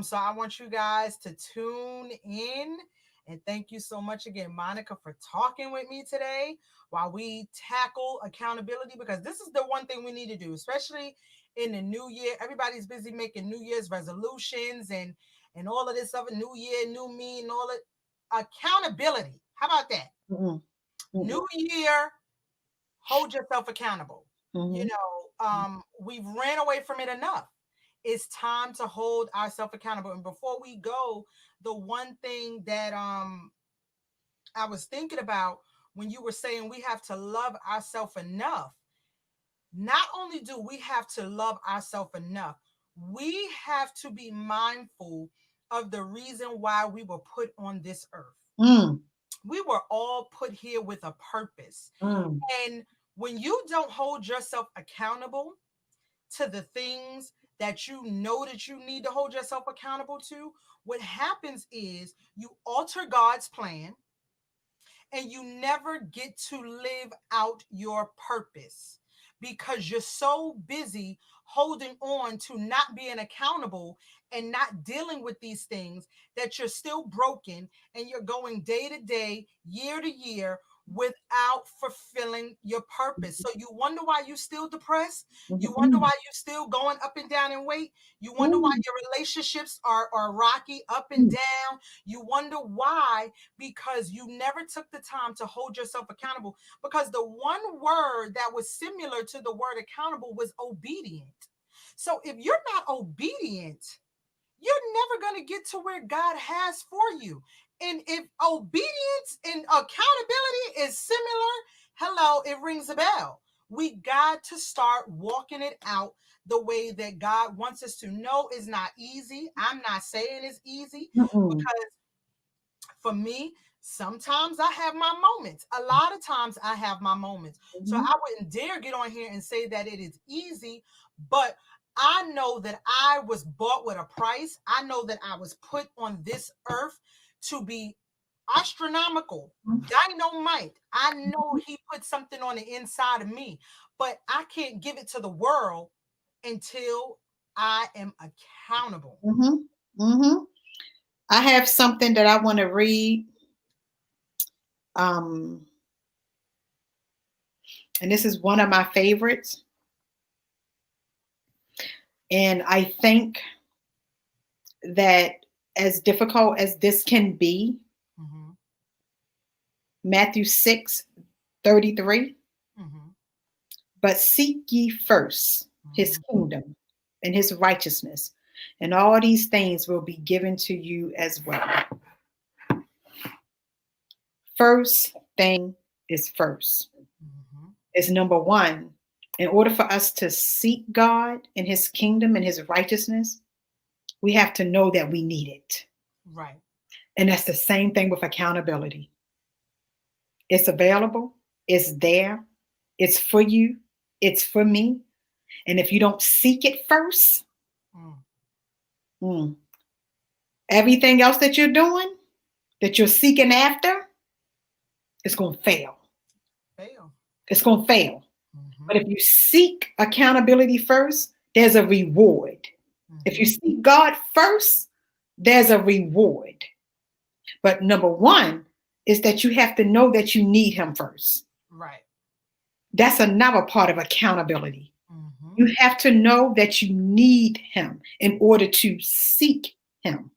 Speaker 1: So I want you guys to tune in, and thank you so much again, Monica, for talking with me today while we tackle accountability, because this is the one thing we need to do, especially in the new year. Everybody's busy making New Year's resolutions and all of this stuff, new year, new me, and all it. Accountability. How about that? New year, hold yourself accountable. You know, we've ran away from it enough. It's time to hold ourselves accountable. And before we go, the one thing that I was thinking about when you were saying we have to love ourselves enough, not only do we have to love ourselves enough, we have to be mindful of the reason why we were put on this earth. We were all put here with a purpose. And when you don't hold yourself accountable to the things that you know that you need to hold yourself accountable to, what happens is you alter God's plan and you never get to live out your purpose because you're so busy holding on to not being accountable and not dealing with these things that you're still broken, and you're going day to day, year to year without fulfilling your purpose. So you wonder why you're still depressed. You wonder why you're still going up and down in weight. You wonder why your relationships are rocky, up and down. You wonder why, because you never took the time to hold yourself accountable. Because the one word that was similar to the word accountable was obedient. So if you're not obedient, you're never going to get to where God has for you. And if obedience and accountability is similar, hello, it rings a bell. We got to start walking it out the way that God wants us to. Know is not easy. I'm not saying it's easy,
Speaker 2: Mm-mm.
Speaker 1: because for me, sometimes I have my moments. A lot of times I have my moments. So
Speaker 2: Mhm.
Speaker 1: I wouldn't dare get on here and say that it is easy, but I know that I was bought with a price. I know that I was put on this earth to be astronomical, dynamite. I know he put something on the inside of me, but I can't give it to the world until I am accountable.
Speaker 2: Mhm. Mhm. I have something that I want to read. Um, and this is one of my favorites. And I think that as difficult as this can be,
Speaker 1: Mm-hmm.
Speaker 2: Matthew 6:33,
Speaker 1: Mm-hmm.
Speaker 2: but seek ye first his
Speaker 1: Mm-hmm.
Speaker 2: kingdom and his righteousness, and all these things will be given to you as well. First thing is first.
Speaker 1: Mm-hmm.
Speaker 2: Is number one. In order for us to seek God and his kingdom and his righteousness, we have to know that we need it.
Speaker 1: Right.
Speaker 2: And that's the same thing with accountability. It's available, it's there, it's for you, it's for me. And if you don't seek it first,
Speaker 1: Mm.
Speaker 2: mm, everything else that you're doing, that you're seeking after, it's going to fail.
Speaker 1: Fail.
Speaker 2: It's going to fail.
Speaker 1: Mm-hmm.
Speaker 2: But if you seek accountability first, there's a reward. If you
Speaker 1: Mm-hmm.
Speaker 2: seek God first, there's a reward. But number one is that you have to know that you need him first.
Speaker 1: Right.
Speaker 2: That's another part of accountability.
Speaker 1: Mm-hmm.
Speaker 2: You have to know that you need him in order to seek him.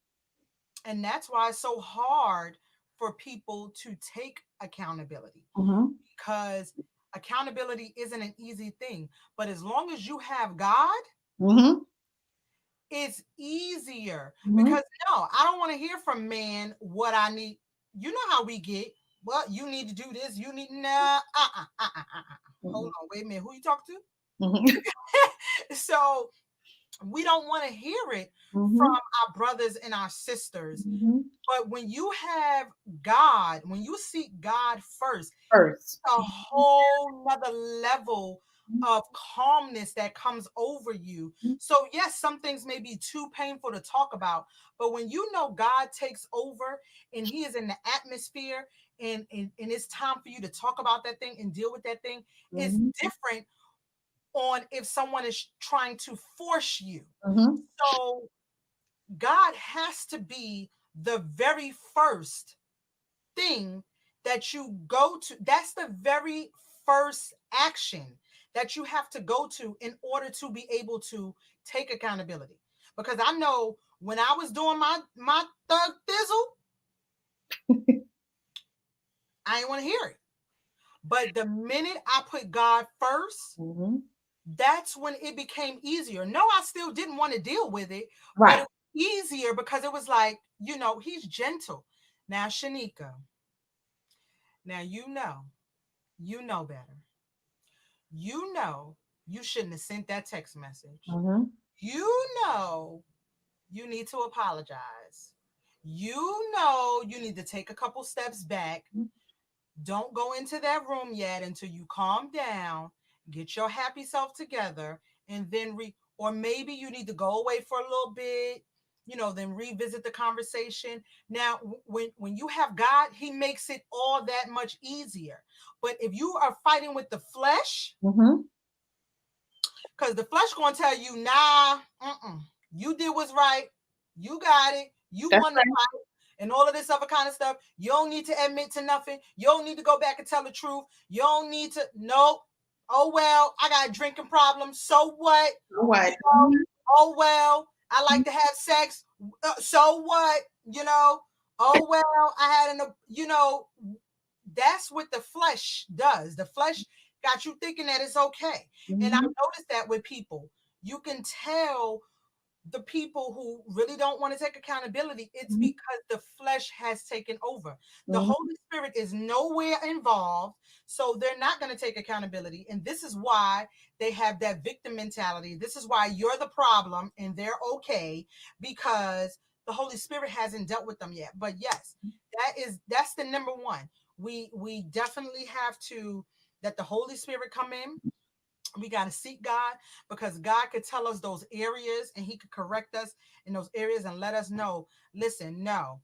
Speaker 1: And that's why it's so hard for people to take accountability,
Speaker 2: Mhm,
Speaker 1: because accountability isn't an easy thing. But as long as you have God,
Speaker 2: mhm,
Speaker 1: it's easier.
Speaker 2: mhm,
Speaker 1: Because no, I don't want to hear from man what I need. You know how we get. Well, you need to do this. You need nah. Hold
Speaker 2: mhm,
Speaker 1: on, wait a minute. Who you talk to?
Speaker 2: mhm,
Speaker 1: So we don't want to hear it from
Speaker 2: mhm,
Speaker 1: our brothers and our sisters.
Speaker 2: mhm.
Speaker 1: But when you have God, when you seek God first,
Speaker 2: First.
Speaker 1: a whole nother level of calmness that comes over you. So yes, some things may be too painful to talk about, but when you know God takes over and he is in the atmosphere, and it's time for you to talk about that thing and deal with that thing, it's
Speaker 2: Mhm,
Speaker 1: different on if someone is trying to force you.
Speaker 2: mhm,
Speaker 1: So God has to be the very first thing that you go to. That's the very first action that you have to go to in order to be able to take accountability. Because I know when I was doing my thug thizzle, I didn't want to hear it. But the minute I put God first,
Speaker 2: mhm.
Speaker 1: that's when it became easier. No, I still didn't want to deal with it, but
Speaker 2: Right.
Speaker 1: it was easier because it was like, he's gentle. Now, Shanika, now you know better. You know you shouldn't have sent that text message.
Speaker 2: Mhm,
Speaker 1: You know you need to apologize. You know you need to take a couple steps back. Don't go into that room yet until you calm down, get your happy self together, and then or maybe you need to go away for a little bit, then revisit the conversation. Now, when you have God, he makes it all that much easier. But if you are fighting with the flesh,
Speaker 2: mhm.
Speaker 1: because the flesh gonna tell you, nah, you did what's right, you got it, you
Speaker 2: That's
Speaker 1: won the
Speaker 2: right.
Speaker 1: fight, and all of this other kind of stuff. You don't need to admit to nothing. You don't need to go back and tell the truth. You don't need to. Nope. Oh well, I got a drinking problem. So what?
Speaker 2: So
Speaker 1: You
Speaker 2: what?
Speaker 1: know. Oh well, I like to have sex. So what? Oh well, I had that's what the flesh does. The flesh got you thinking that it's okay. And I've
Speaker 2: Mhm,
Speaker 1: noticed that with people. you can tell the people who really don't want to take accountability, it's
Speaker 2: Mhm.
Speaker 1: because the flesh has taken over. The
Speaker 2: Mhm.
Speaker 1: Holy Spirit is nowhere involved, so they're not going to take accountability. And this is why they have that victim mentality. This is why you're the problem and they're okay, because the Holy Spirit hasn't dealt with them yet. But yes, that's the number one. We definitely have to let the Holy Spirit come in. We got to seek God, because God could tell us those areas and he could correct us in those areas and let us know, listen, no,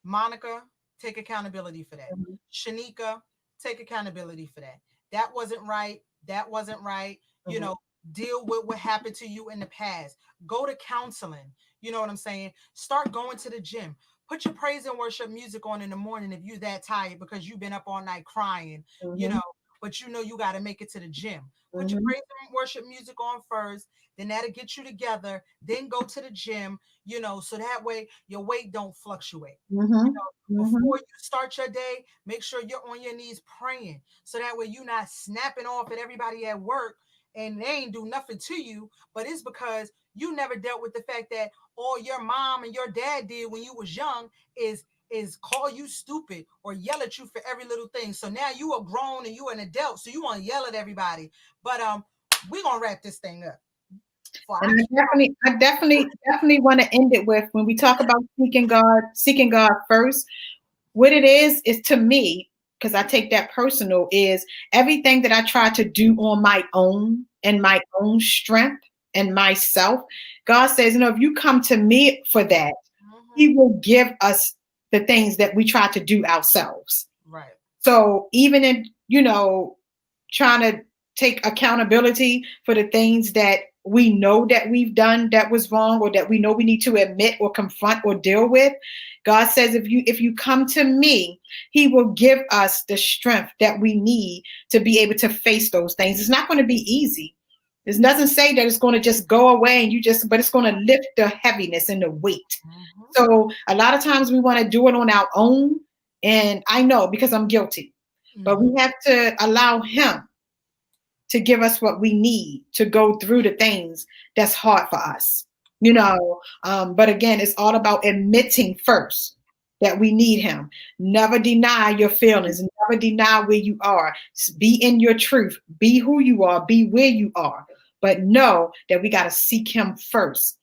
Speaker 1: Monica, take accountability for that.
Speaker 2: Mhm.
Speaker 1: Shanika, take accountability for that. That wasn't right. That wasn't right. You
Speaker 2: Mhm.
Speaker 1: know, deal with what happened to you in the past. Go to counseling. You know what I'm saying? Start going to the gym. Put your praise and worship music on in the morning if you're that tired because you've been up all night crying, you
Speaker 2: Mhm.
Speaker 1: know, but you know you got to make it to the gym. Put your
Speaker 2: Mhm.
Speaker 1: praise and worship music on first, then that'll get you together. Then go to the gym, you know, so that way your weight don't fluctuate. You
Speaker 2: Mhm.
Speaker 1: know, before
Speaker 2: Mhm.
Speaker 1: you start your day, make sure you're on your knees praying. So that way you're not snapping off at everybody at work and they ain't do nothing to you. But it's because you never dealt with the fact that all your mom and your dad did when you was young is call you stupid or yell at you for every little thing. So now you are grown and you are an adult, so you want to yell at everybody. But we're gonna wrap this thing up. For
Speaker 2: And
Speaker 1: I keep
Speaker 2: definitely want to end it with, when we talk about seeking God first, what it is to me, because I take that personal, is everything that I try to do on my own and my own strength and myself. God says, if you come to me for that,
Speaker 1: Mhm.
Speaker 2: he will give us the things that we try to do ourselves.
Speaker 1: Right.
Speaker 2: So even in, trying to take accountability for the things that we know that we've done that was wrong, or that we know we need to admit or confront or deal with, God says, if you come to me, he will give us the strength that we need to be able to face those things. It's not going to be easy. It doesn't say that it's going to just go away and but it's going to lift the heaviness and the weight.
Speaker 1: Mhm.
Speaker 2: So a lot of times we want to do it on our own. And I know, because I'm guilty, but we
Speaker 1: Mhm.
Speaker 2: have to allow him to give us what we need to go through the things that's hard for us.
Speaker 1: Right.
Speaker 2: But again, it's all about admitting first that we need him. Never deny your feelings, never deny where you are. Be in your truth, be who you are, be where you are. But know that we got to seek him first.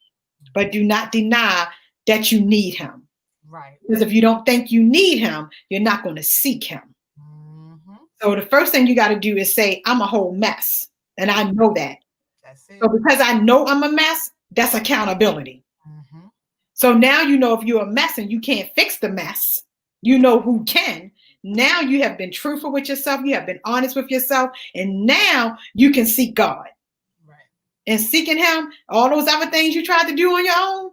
Speaker 2: But do not deny that you need him.
Speaker 1: Right.
Speaker 2: Because if you don't think you need him, you're not going to seek him.
Speaker 1: Mhm.
Speaker 2: So the first thing you got to do is say, I'm a whole mess. And I know that.
Speaker 1: That's
Speaker 2: So
Speaker 1: it.
Speaker 2: because I know I'm a mess, that's accountability.
Speaker 1: Mhm.
Speaker 2: So now you know, if you're a mess and you can't fix the mess, you know who can. Now you have been truthful with yourself, you have been honest with yourself, and now you can seek God.
Speaker 1: Right.
Speaker 2: And seeking him, all those other things you tried to do on your own,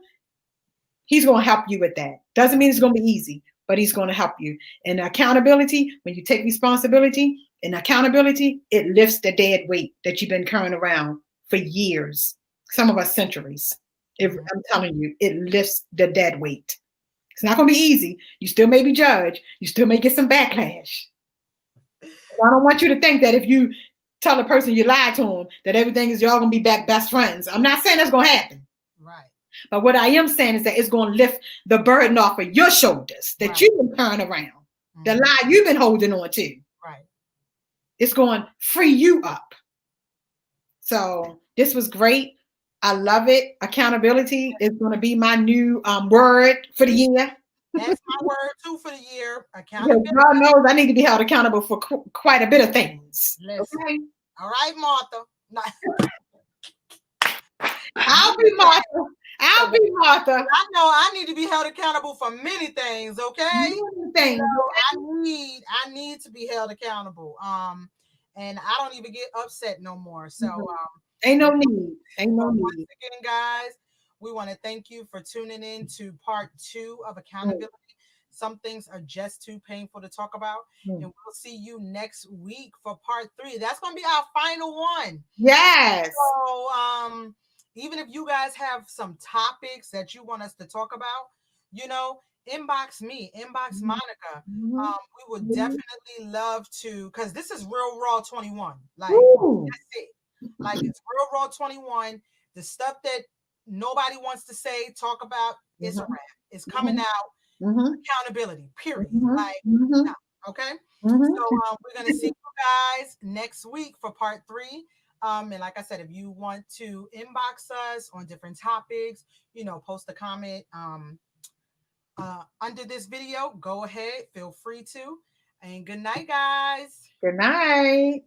Speaker 2: he's going to help you with that. Doesn't mean it's going to be easy, but he's going to help you. And accountability, when you take responsibility and accountability, it lifts the dead weight that you've been carrying around for years, some of us centuries. If
Speaker 1: Mhm.
Speaker 2: I'm telling you, it lifts the dead weight. It's not going to be easy. You still may be judged. You still may get some backlash. I don't want you to think that if you tell a person you lied to them, that everything is y'all going to be back best friends. I'm not saying that's going to happen.
Speaker 1: Right.
Speaker 2: But what I am saying is that it's going to lift the burden off of your shoulders that
Speaker 1: Right.
Speaker 2: you've been carrying around, the
Speaker 1: Mhm.
Speaker 2: lie you've been holding on to.
Speaker 1: Right.
Speaker 2: It's going to free you up. So this was great. I love it. Accountability is going to be my new word for the year.
Speaker 1: That's my word too for the year.
Speaker 2: Because
Speaker 1: Accountability.
Speaker 2: God knows I need to be held accountable for quite a bit of things.
Speaker 1: Listen.
Speaker 2: Okay.
Speaker 1: All right, Martha.
Speaker 2: I'll be Martha. I'll be Martha.
Speaker 1: I know I need to be held accountable for many things, okay?
Speaker 2: Many
Speaker 1: You
Speaker 2: things.
Speaker 1: know,
Speaker 2: Okay.
Speaker 1: I need to be held accountable. And I don't even get upset no more. So
Speaker 2: Ain't no need. Ain't
Speaker 1: but
Speaker 2: no
Speaker 1: once
Speaker 2: need.
Speaker 1: again, guys, we want to thank you for tuning in to part 2 of
Speaker 2: Mm,
Speaker 1: accountability. Some things are just too painful to talk about. And
Speaker 2: mm.
Speaker 1: we'll see you next week for part 3. That's going to be our final one.
Speaker 2: Yes.
Speaker 1: So, even if you guys have some topics that you want us to talk about, you know, inbox me, inbox
Speaker 2: Mhm,
Speaker 1: Monica.
Speaker 2: mhm,
Speaker 1: We would
Speaker 2: mhm.
Speaker 1: definitely love to, because this is real raw 21. Like,
Speaker 2: Ooh,
Speaker 1: that's it. Like it's Real Raw 21. The stuff that nobody wants to say, talk about, it's a wrap. It's coming out. Accountability, period. Like, no, okay. So we're gonna see you guys next week for part 3. And like I said, if you want to inbox us on different topics, post a comment under this video, go ahead, feel free to. And good night, guys.
Speaker 2: Good night.